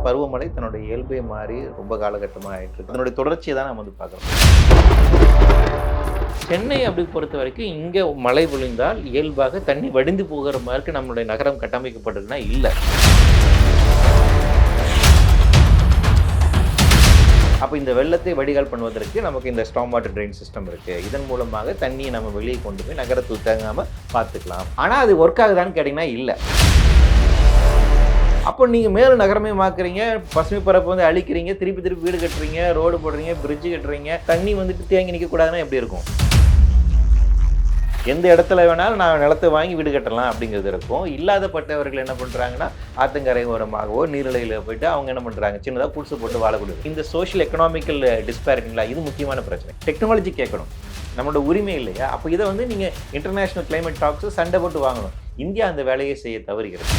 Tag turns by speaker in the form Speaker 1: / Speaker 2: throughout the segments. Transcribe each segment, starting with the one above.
Speaker 1: பருவமழை தன்னுடைய இயல்பை மாறி ரொம்ப காலகட்டமாக ஆயிட்டு இருக்கு. அதனுடைய தொடர்ச்சியை தான் நம்ம வந்து பார்க்குறோம். சென்னை அப்படி பொறுத்த வரைக்கும் இங்கே மழை பொழிந்தால் இயல்பாக தண்ணி வடிந்து போகிற மாதிரி நம்மளுடைய நகரம் கட்டமைக்கப்பட்டிருக்குன்னா இல்லை. அப்போ இந்த வெள்ளத்தை வடிகால் பண்ணுவதற்கு நமக்கு இந்த ஸ்டாம் வாட்டர் ட்ரெயின் சிஸ்டம் இருக்குது. இதன் மூலமாக தண்ணியை நம்ம வெளியே கொண்டு போய் நகரத்துக்கு தேங்காமல் பார்த்துக்கலாம். ஆனால் அது ஒர்க் ஆகுதான்னு கேட்டிங்கன்னா இல்லை. அப்போ நீங்கள் மேலும் நகரமே மாக்குறீங்க, பசுமை பரப்பு வந்து அழிக்கிறீங்க, திருப்பி வீடு கட்டுறீங்க, ரோடு போடுறீங்க, பிரிட்ஜு கட்டுறீங்க, தண்ணி வந்துட்டு தேங்கி நிற்கக்கூடாதுன்னா எப்படி இருக்கும்? எந்த இடத்துல வேணாலும் நான் நிலத்தை வாங்கி வீடு கட்டலாம் அப்படிங்கிறது இருக்கும். இல்லாதப்பட்டவர்கள் என்ன பண்ணுறாங்கன்னா ஆத்தங்கரை ஓரமாகவோ நீர்நிலையில் போயிட்டு அவங்க என்ன பண்ணுறாங்க, சின்னதாக குடிசை போட்டு வாழக்கூடாது. இந்த சோஷியல் எக்கனாமிக்கல் டிஸ்பேரிட்டிங்களா, இது முக்கியமான பிரச்சனை. டெக்னாலஜி கேட்கணும், நம்மளோட உரிமை இல்லையா? அப்போ இதை வந்து நீங்கள் இன்டர்நேஷ்னல் கிளைமேட் டாக்ஸ் சண்டை போட்டு வாங்கணும். இந்தியா அந்த வேலையை செய்ய தவறுகிறது.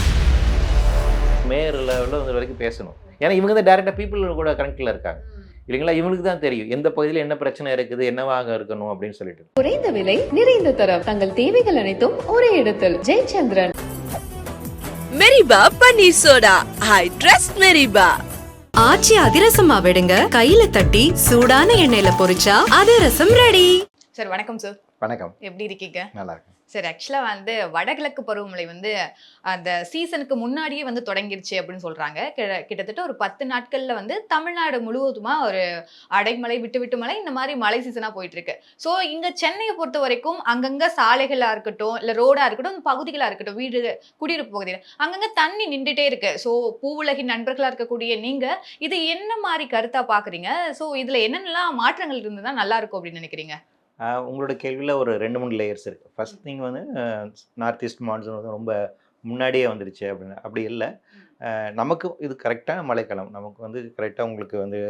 Speaker 1: மேயர் லெவலில் வந்து வரைக்கும் பேசணும். ஏன்னா இவங்க தான் டேரெக்டாக பீப்புள் கூட கனெக்டில் இருக்காங்க இல்லைங்களா? இவங்களுக்கு தான் தெரியும் எந்த பகுதியில் என்ன பிரச்சனை இருக்குது, என்னவாக இருக்கணும் அப்படின்னு சொல்லிட்டு.
Speaker 2: குறைந்த விலை நிறைந்த தரம், தங்கள் தேவைகள் அனைத்தும் ஒரே இடத்தில். ஜெயச்சந்திரன்.
Speaker 3: மெரிபா பன்னீர் soda, I trust Meriba.
Speaker 4: Aachi அதிரசமா விடுங்க, கையில தட்டி சூடான எண்ணெயில பொரிச்சா அதிரசம் ரெடி.
Speaker 5: சார் வணக்கம் சார்.
Speaker 1: வணக்கம்.
Speaker 5: எப்படி இருக்கீங்க?
Speaker 1: நல்லா இருக்கு
Speaker 5: சார். ஆக்சுவலாக வந்து வடகிழக்கு பருவமழை வந்து அந்த சீசனுக்கு முன்னாடியே வந்து தொடங்கிருச்சு அப்படின்னு சொல்கிறாங்க. கிட்டத்தட்ட ஒரு 10 நாட்களில் வந்து தமிழ்நாடு முழுவதுமாக ஒரு அடைமழை விட்டு மழை இந்த மாதிரி மழை சீசனாக போயிட்டுருக்கு. ஸோ இங்கே சென்னையை பொறுத்த வரைக்கும் அங்கங்கே சாலைகளாக இருக்கட்டும், இல்லை ரோடாக இருக்கட்டும், பகுதிகளாக இருக்கட்டும், வீடு குடியிருப்பு பகுதியில் அங்கங்கே தண்ணி நின்றுட்டே இருக்கு. ஸோ பூவுலகின் நண்பர்களாக இருக்கக்கூடிய நீங்கள் இது என்ன மாதிரி கருத்தாக பார்க்குறீங்க? ஸோ இதில் என்னென்னலாம் மாற்றங்கள் இருந்ததுன்னா நல்லா இருக்கும் அப்படின்னு நினைக்கிறீங்க?
Speaker 1: உங்களோட கேள்வியில் ஒரு 2-3 லேயர்ஸ் இருக்குது. ஃபர்ஸ்ட் திங் வந்து நார்த் ஈஸ்ட் மான்சூன் வந்து ரொம்ப முன்னாடியே வந்துடுச்சு அப்படின்னு. அப்படி இல்லை, நமக்கு இது கரெக்டான மழைக்காலம். நமக்கு வந்து கரெக்டாக உங்களுக்கு வந்து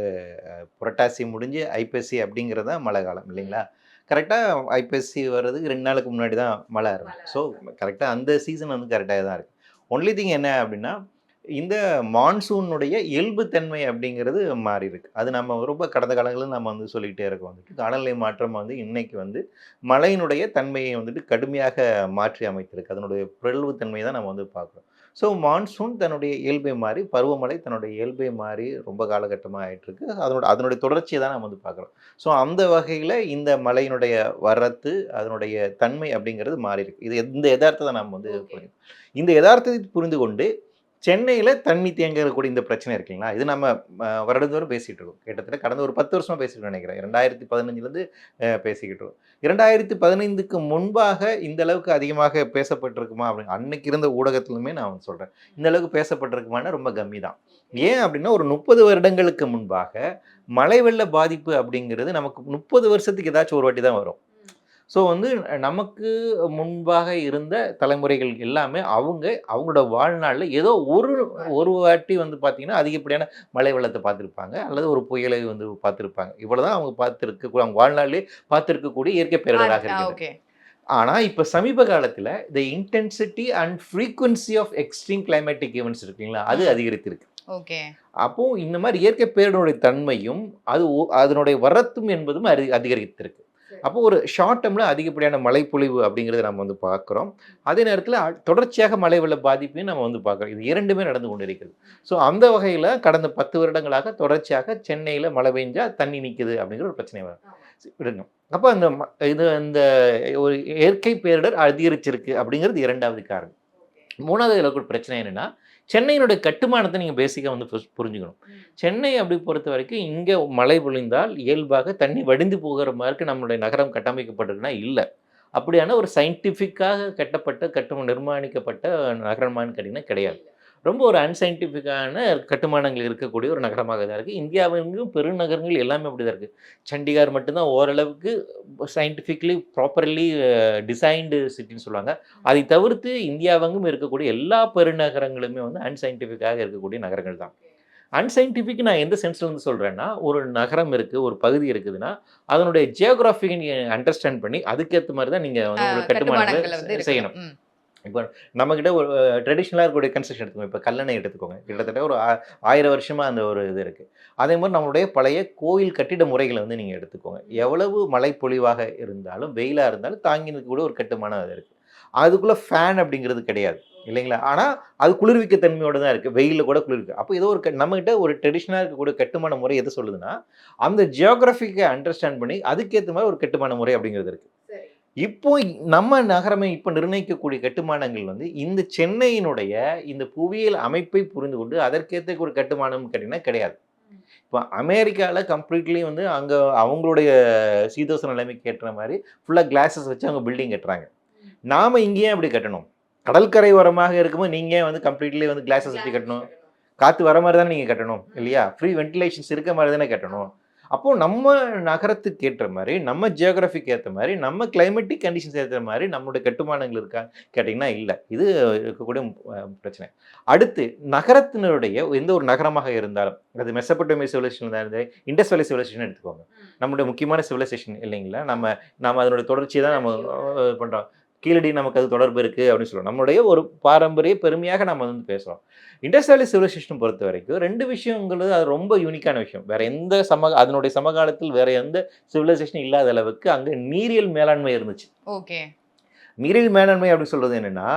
Speaker 1: புரட்டாசி முடிஞ்சு ஐப்பசி அப்படிங்கிறது தான் மழை காலம் இல்லைங்களா? கரெக்டாக ஐப்பசி வர்றதுக்கு 2 நாளுக்கு முன்னாடி தான் மழை இருக்கும். ஸோ கரெக்டாக அந்த சீசன் வந்து கரெக்டாக தான் இருக்குது. ஒன்லி திங் என்ன அப்படின்னா, இந்த மான்சூனுடைய இயல்புத்தன்மை அப்படிங்கிறது மாறி இருக்கு. அது நம்ம ரொம்ப கடந்த காலங்களில் நம்ம வந்து சொல்லிக்கிட்டே இருக்கோம். வந்துட்டு காலநிலை மாற்றம் வந்து இன்னைக்கு வந்து மழையினுடைய தன்மையை வந்துட்டு கடுமையாக மாற்றி அமைத்திருக்கு. அதனுடைய பிறழ்வுத்தன்மையை தான் நம்ம வந்து பார்க்குறோம். ஸோ மான்சூன் தன்னுடைய இயல்பை மாறி, பருவமழை தன்னுடைய இயல்பை மாறி ரொம்ப காலகட்டமாக ஆகிட்டுருக்கு. அதனுடைய தொடர்ச்சியை தான் நம்ம வந்து பார்க்குறோம். ஸோ அந்த வகையில் இந்த மழையினுடைய வரத்து, அதனுடைய தன்மை அப்படிங்கிறது மாறி இருக்கு. இது இந்த யதார்த்தத்தை நம்ம வந்து புரியும். இந்த யதார்த்தத்தை புரிந்து கொண்டு சென்னையில் தண்ணி தேங்கக்கூடிய இந்த பிரச்சனை இருக்குங்களா, இது நம்ம வருடந்தோறும் பேசிகிட்டு இருக்கோம். கிட்டத்தட்ட கடந்த ஒரு 10 வருஷமாக பேசிட்டு நினைக்கிறேன். 2015 பேசிக்கிட்டு இருக்கோம். 2015க்கு முன்பாக இந்த அளவுக்கு அதிகமாக பேசப்பட்டிருக்குமா அப்படின்னு அன்னைக்கு இருந்த ஊடகத்திலுமே நான் சொல்கிறேன். இந்த அளவுக்கு பேசப்பட்டிருக்குமானா ரொம்ப கம்மி தான். ஏன் அப்படின்னா, ஒரு 30 வருடங்களுக்கு முன்பாக மழை வெள்ள பாதிப்பு அப்படிங்கிறது நமக்கு 30 வருஷத்துக்கு ஏதாச்சும் ஒரு வாட்டி தான் வரும். ஸோ வந்து நமக்கு முன்பாக இருந்த தலைமுறைகள் எல்லாமே அவங்களோட வாழ்நாளில் ஏதோ ஒரு வாட்டி வந்து பார்த்திங்கன்னா அதிகப்படியான மழை வெள்ளத்தை பார்த்துருப்பாங்க, அல்லது ஒரு புயலை வந்து பார்த்துருப்பாங்க. இவ்வளோதான் அவங்க அவங்க வாழ்நாளிலே பார்த்துருக்கக்கூடிய இயற்கை பேரிடராக இருக்கு. ஆனால் இப்போ சமீப காலத்தில் இந்த intensity and frequency of extreme climatic events இருக்குங்களா, அது அதிகரித்திருக்கு.
Speaker 5: ஓகே.
Speaker 1: அப்போ இந்த மாதிரி இயற்கை பேரிடருடைய தன்மையும் அதனுடைய வரத்தும் என்பதும் அதிகரித்திருக்கு. அப்போ ஒரு ஷார்ட் டேர்மில் அதிகப்படியான மழைப்பொழிவு அப்படிங்கிறத நம்ம வந்து பார்க்குறோம். அதே நேரத்தில் தொடர்ச்சியாக மழை வெள்ள பாதிப்பையும் நம்ம வந்து பார்க்குறோம். இது இரண்டுமே நடந்து கொண்டு இருக்கிறது. ஸோ அந்த வகையில் கடந்த 10 வருடங்களாக தொடர்ச்சியாக சென்னையில் மழை பெஞ்சா தண்ணி நிற்குது அப்படிங்கிற ஒரு பிரச்சனை விடுங்க. அப்போ இந்த ஒரு இயற்கை பேரிடர் அதிகரிச்சிருக்கு அப்படிங்கிறது 2வது காரணம். 3வது இதில் ஒரு பிரச்சனை என்னென்னா, சென்னையினுடைய கட்டுமானத்தை நீங்கள் பேசிக்காக வந்து புரிஞ்சுக்கணும். சென்னை அப்படி பொறுத்த வரைக்கும் இங்கே மழை பொழிந்தால் இயல்பாக தண்ணி வடிந்து போகிற மாதிரி நம்மளுடைய நகரம் கட்டமைக்கப்பட்டிருக்குன்னா இல்லை. அப்படியான ஒரு சயின்டிஃபிக்காக நிர்மாணிக்கப்பட்ட நகரமானு கேட்டிங்கன்னா கிடையாது. ரொம்ப ஒரு அன்சைன்டிஃபிக்கான கட்டுமானங்கள் இருக்கக்கூடிய ஒரு நகரமாக தான் இருக்குது. இந்தியாவிலும் பெருநகரங்கள் எல்லாமே அப்படி தான் இருக்குது. சண்டிகார் மட்டும்தான் ஓரளவுக்கு சயின்டிஃபிக்லி ப்ராப்பர்லி டிசைன்டு சிட்டின்னு சொல்லுவாங்க. அதை தவிர்த்து இந்தியாவெங்கும் இருக்கக்கூடிய எல்லா பெருநகரங்களுமே வந்து அன்சைன்டிஃபிக்காக இருக்கக்கூடிய நகரங்கள் தான். அன்சைன்டிஃபிக் நான் எந்த சென்ஸில் வந்து சொல்கிறேன்னா, ஒரு நகரம் இருக்குது, ஒரு பகுதி இருக்குதுன்னா அதனுடைய ஜியோகிராஃபியை நீங்கள் அண்டர்ஸ்டாண்ட் பண்ணி அதுக்கேற்ற மாதிரி தான் நீங்கள் வந்து ஒரு கட்டுமானங்களை செய்யணும். இப்போ நம்மக்கிட்ட ஒரு ட்ரெடிஷ்னலாக இருக்கக்கூடிய கன்ஸ்ட்ரக்ஷன் எடுத்துக்கோங்க. இப்போ கல்லணை எடுத்துக்கோங்க. கிட்டத்தட்ட ஒரு 1000 வருஷமாக அந்த ஒரு இது இருக்குது. அதே மாதிரி நம்மளுடைய பழைய கோயில் கட்டிட முறைகளை வந்து நீங்கள் எடுத்துக்கோங்க. எவ்வளவு மழை பொழிவாக இருந்தாலும் வெயிலாக இருந்தாலும் தாங்கி நிற்கக்கூடிய ஒரு கட்டுமானம் அது இருக்குது. அதுக்குள்ளே ஃபேன் அப்படிங்கிறது கிடையாது. இல்லைங்களா? ஆனால் அது குளிர்விக்க தன்மையோடு தான் இருக்குது, வெயிலில் கூட குளிர்விக்க. அப்போ ஏதோ ஒரு நம்மகிட்ட ஒரு ட்ரெடிஷ்னலாக இருக்கக்கூடிய கட்டுமான முறை எது சொல்லுதுன்னா, அந்த ஜியோகிராஃபிக்கை அண்டர்ஸ்டாண்ட் பண்ணி அதுக்கேற்ற மாதிரி ஒரு கட்டுமான முறை அப்படிங்கிறது இருக்குது. இப்போ நம்ம நகரமை இப்போ நிர்ணயிக்கக்கூடிய கட்டுமானங்கள் வந்து இந்த சென்னையினுடைய இந்த புவியியல் அமைப்பை புரிந்து கொண்டு அதற்கேற்ற ஒரு கட்டுமானம் கேட்டிங்கன்னா கிடையாது. இப்போ அமெரிக்காவில் கம்ப்ளீட்லி வந்து அங்கே அவங்களுடைய சீதோஷ நிலைமைக்கு ஏற்ற மாதிரி ஃபுல்லாக கிளாஸஸ் வச்சு அவங்க பில்டிங் கட்டுறாங்க. நாம் இங்கேயே அப்படி கட்டணும்? கடற்கரை ஓரமாக இருக்கும்போது நீங்கள் வந்து கம்ப்ளீட்லி வந்து கிளாஸஸ் வச்சு கட்டணும், காற்று வர மாதிரி தானே நீங்கள் கட்டணும் இல்லையா? ஃப்ரீ வென்டிலேஷன்ஸ் இருக்க மாதிரி தானே கட்டணும். அப்போது நம்ம நகரத்துக்கு ஏற்ற மாதிரி, நம்ம ஜியோகிராஃபிக்கு ஏற்ற மாதிரி, நம்ம கிளைமேட்டிக் கண்டிஷன்ஸ் ஏற்ற மாதிரி நம்மளுடைய கட்டுமானங்கள் இருக்கா கேட்டிங்கன்னா இல்லை. இது இருக்கக்கூடிய பிரச்சனை. அடுத்து நகரத்தினருடைய எந்த ஒரு நகரமாக இருந்தாலும், அது மெசபடோமிய சிவிலைசேஷன் இருந்தாலும், இண்டஸ் வேலி சிவிலைசேஷன் எடுத்துக்கோங்க. நம்மளுடைய முக்கியமான சிவிலைசேஷன் இல்லைங்களா? நம்ம அதனுடைய தொடர்ச்சியை தான் நம்ம பண்ணுறோம். கீழடி நமக்கு அது தொடர்பு இருக்குது அப்படின்னு சொல்லுவோம். நம்மளுடைய ஒரு பாரம்பரிய பெருமையாக நம்ம வந்து பேசுகிறோம். இண்டஸ் வேலி சிவிலைசேஷன் பொறுத்த வரைக்கும் 2 விஷயங்கிறது அது ரொம்ப யூனிக்கான விஷயம். வேறு எந்த அதனுடைய சமகாலத்தில் வேறு எந்த சிவிலைசேஷனும் இல்லாத அளவுக்கு அங்கே நீரியல் மேலாண்மை இருந்துச்சு.
Speaker 5: ஓகே.
Speaker 1: நீரியல் மேலாண்மை அப்படின்னு சொல்கிறது என்னென்னா,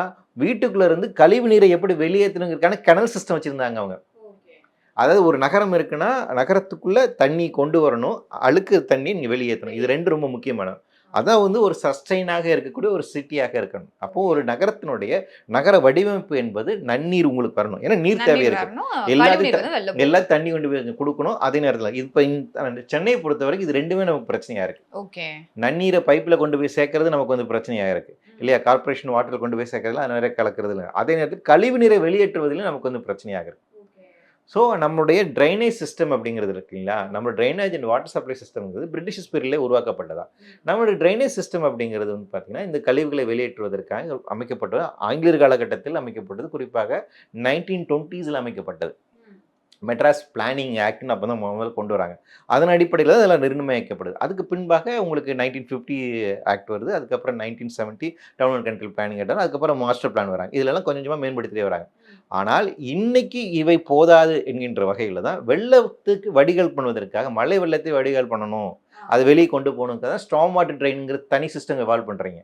Speaker 1: வீட்டுக்குள்ளே இருந்து கழிவு நீரை எப்படி வெளியேற்றணுங்கிறதுக்கான கெனல் சிஸ்டம் வச்சுருந்தாங்க அவங்க. அதாவது ஒரு நகரம் இருக்குன்னா நகரத்துக்குள்ளே தண்ணி கொண்டு வரணும், அழுக்கு தண்ணி நீங்கள் வெளியேற்றணும். இது 2 ரொம்ப முக்கியமான. அதான் வந்து ஒரு சஸ்டைனாக இருக்கக்கூடிய ஒரு சிட்டியாக இருக்கணும். அப்போது ஒரு நகரத்தினுடைய நகர வடிவமைப்பு என்பது நன்னீர் உங்களுக்கு வரணும். ஏன்னா நீர் தேவை இருக்குது, எல்லாம் தண்ணி கொண்டு போய் கொடுக்கணும். அதே நேரத்தில் இப்போ சென்னையை பொறுத்த வரைக்கும் இது 2மே நமக்கு பிரச்சனையாக இருக்குது.
Speaker 5: ஓகே. நன்னீரை
Speaker 1: பைப்பில் கொண்டு போய் சேர்க்கறது நமக்கு வந்து பிரச்சனையாக இருக்குது இல்லையா? கார்பரேஷன் வாட்டரில் கொண்டு போய் சேர்க்கறதுல அது நிறைய கலக்கிறது இல்லை. அதே நேரத்தில் கழிவு நீரை வெளியேற்றுவதில் நமக்கு வந்து பிரச்சனையாக இருக்குது. ஸோ நம்மளுடைய ட்ரைனேஜ் சிஸ்டம் அப்படிங்கிறது இருக்குங்களா, நம்மளோட ட்ரைனேஜ் அண்ட் வாட்டர் சப்ளை சிஸ்டம்ங்கிறது பிரிட்டிஷ் பீரியட்லேயே உருவாக்கப்பட்டதா. நம்மளுடைய ட்ரைனேஜ் சிஸ்டம் அப்படிங்கிறது வந்து பார்த்திங்கன்னா இந்த கழிவுகளை வெளியேற்றுவதற்காக அமைக்கப்பட்டது. ஆங்கிலேயர் காலகட்டத்தில் அமைக்கப்பட்டது, குறிப்பாக 1920s அமைக்கப்பட்டது. மெட்ராஸ் பிளானிங் ஆக்ட்னு அப்போ தான் முதல்ல கொண்டு வராங்க. அதன் அடிப்படையில் அதெல்லாம் நிர்ணயிக்கப்படுது. அதுக்கு பின்பாக உங்களுக்கு 1950 ஆக்ட் வருது. அதுக்கப்புறம் 1970 town and country planning act, அதுக்கப்புறம் மாஸ்டர் பிளான் வராங்க. இதெல்லாம் கொஞ்சம் கொஞ்சமாக மேம்படுத்திட்டே வராங்க. ஆனால் இன்னைக்கு இவை போதாது என்கின்ற வகையில் தான் வெள்ளத்துக்கு வடிகால் பண்ணுவதற்காக, மழை வெள்ளத்தை வடிகால் பண்ணணும், அது வெளியே கொண்டு போகணுங்கிறத தான் ஸ்டார்ம் வாட்டர் ட்ரெயின்ங்கிற தனி சிஸ்டம் எவால்வ் பண்ணுறீங்க.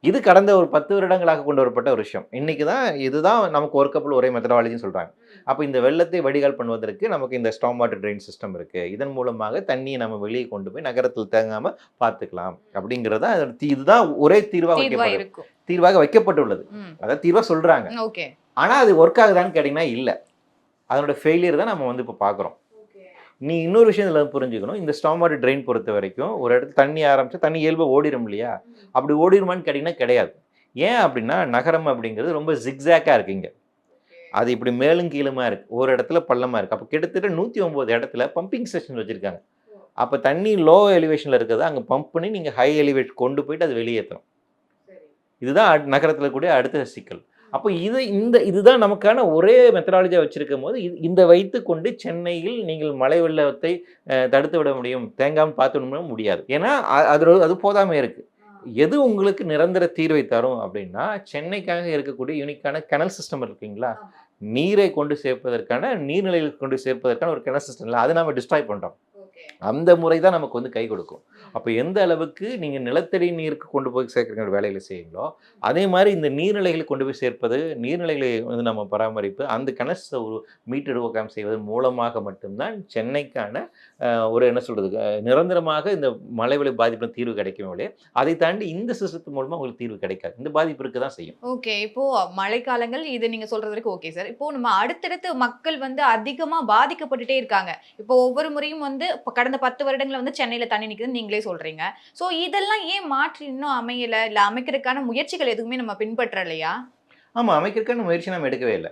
Speaker 1: இது கடந்த ஒரு 10 வருடங்களாக கொண்டு வரப்பட்ட ஒரு விஷயம். இன்றைக்கி தான் இதுதான் நமக்கு ஒரு கப்பல் ஒரே மெத்தடாலஜின்னு சொல்கிறாங்க. அப்போ இந்த வெள்ளத்தை வடிகால் பண்ணுவதற்கு நமக்கு இந்த ஸ்டார்ம் வாட்டர் ட்ரெயின் சிஸ்டம் இருக்குது. இதன் மூலமாக தண்ணியை நம்ம வெளியே கொண்டு போய் நகரத்தில் தேங்காமல் பார்த்துக்கலாம் அப்படிங்கிறத இதுதான் ஒரே தீர்வாக வைக்கப்பட்டுள்ளது. அதாவது தீர்வாக சொல்கிறாங்க. ஆனால் அது ஒர்க் ஆகுதான்னு கேட்டிங்கன்னா இல்லை. அதனோட ஃபெயிலியர் தான் நம்ம வந்து இப்போ பார்க்குறோம். நீ இன்னொரு விஷயம் இதில் புரிஞ்சுக்கணும். இந்த ஸ்டார்ம் வாட்டர் ட்ரெயின் பொறுத்த வரைக்கும் ஒரு இடத்துல தண்ணி ஆரம்பிச்சா தண்ணி இயல்பாக ஓடிடும் இல்லையா? அப்படி ஓடிடுமான்னு கேட்டிங்கன்னா கிடையாது. ஏன் அப்படின்னா நகரம் அப்படிங்கிறது ரொம்ப ஜிக்ஸாக்காக இருக்குங்க. அது இப்படி மேலும் கீழுமா இருக்குது, ஒரு இடத்துல பள்ளமாக இருக்குது. அப்போ கிட்டத்தட்ட 109 இடத்துல பம்பிங் ஸ்டேஷன் வச்சுருக்காங்க. அப்போ தண்ணி லோ எலிவேஷனில் இருக்கிறது அங்கே பம்ப் பண்ணி நீங்கள் ஹை எலிவேட் கொண்டு போயிட்டு அது வெளியேற்றணும். இதுதான் நகரத்தில் கூடிய அடுத்த சிக்கல். அப்போ இதுதான் நமக்கான ஒரே மெத்தடாலஜியாக வச்சுருக்கும் போது இந்த வைத்து கொண்டு சென்னையில் நீங்கள் மழை வெள்ளத்தை தடுத்து விட முடியும், தேங்காமல் பார்த்து விட முடியாது. ஏன்னா அது போதாமல் இருக்குது. எது உங்களுக்கு நிரந்தர தீர்வை தரும் அப்படின்னா, சென்னைக்காக இருக்கக்கூடிய யூனிக்கான கெனல் சிஸ்டம் இருக்குங்களா, நீரை கொண்டு சேர்ப்பதற்கான, நீர்நிலைகளுக்கு கொண்டு சேர்ப்பதற்கான ஒரு கெனல் சிஸ்டம் இல்லை, அதை நம்ம டிஸ்ட்ராய் பண்ணுறோம். அந்த முறை தான் நமக்கு வந்து கை கொடுக்கும். அப்போ எந்த அளவுக்கு நீங்கள் நிலத்தடி நீருக்கு கொண்டு போய் சேர்க்குற வேலைகளை செய்யுங்களோ, அதே மாதிரி இந்த நீர்நிலைகளை கொண்டு போய் சேர்ப்பது, நீர்நிலைகளை வந்து நம்ம பராமரிப்பு, அந்த கனெக்ஷனை ஒரு மீட்டெடுக்கம் செய்வதன் மூலமாக மட்டும்தான் சென்னைக்கான ஒரு என்ன சொல்கிறது நிரந்தரமாக இந்த மழை வெள்ள பாதிப்பு தீர்வு கிடைக்கும் இல்லையா. அதை தாண்டி இந்த சிஸ்டத்து மூலமாக உங்களுக்கு தீர்வு கிடைக்காது. இந்த பாதிப்பு இருக்க தான் செய்யும்.
Speaker 5: ஓகே. இப்போ மழைக்காலங்கள் இது நீங்கள் சொல்கிறது வரைக்கும் ஓகே சார். இப்போ நம்ம அடுத்தடுத்து மக்கள் வந்து அதிகமாக பாதிக்கப்பட்டுட்டே இருக்காங்க. இப்போ ஒவ்வொரு முறையும் வந்து இப்போ கடந்த 10 வருடங்களில் வந்து சென்னையில் தண்ணி நிற்குதுன்னு நீங்களே சொல்கிறீங்க. ஸோ இதெல்லாம் ஏன் மாற்றி இன்னும் அமையலை, இல்லை அமைக்கிறதுக்கான முயற்சிகள் எதுவுமே நம்ம பின்பற்றலையா?
Speaker 1: ஆமாம், அமைக்கிறதுக்கான முயற்சி நம்ம எடுக்கவே இல்லை.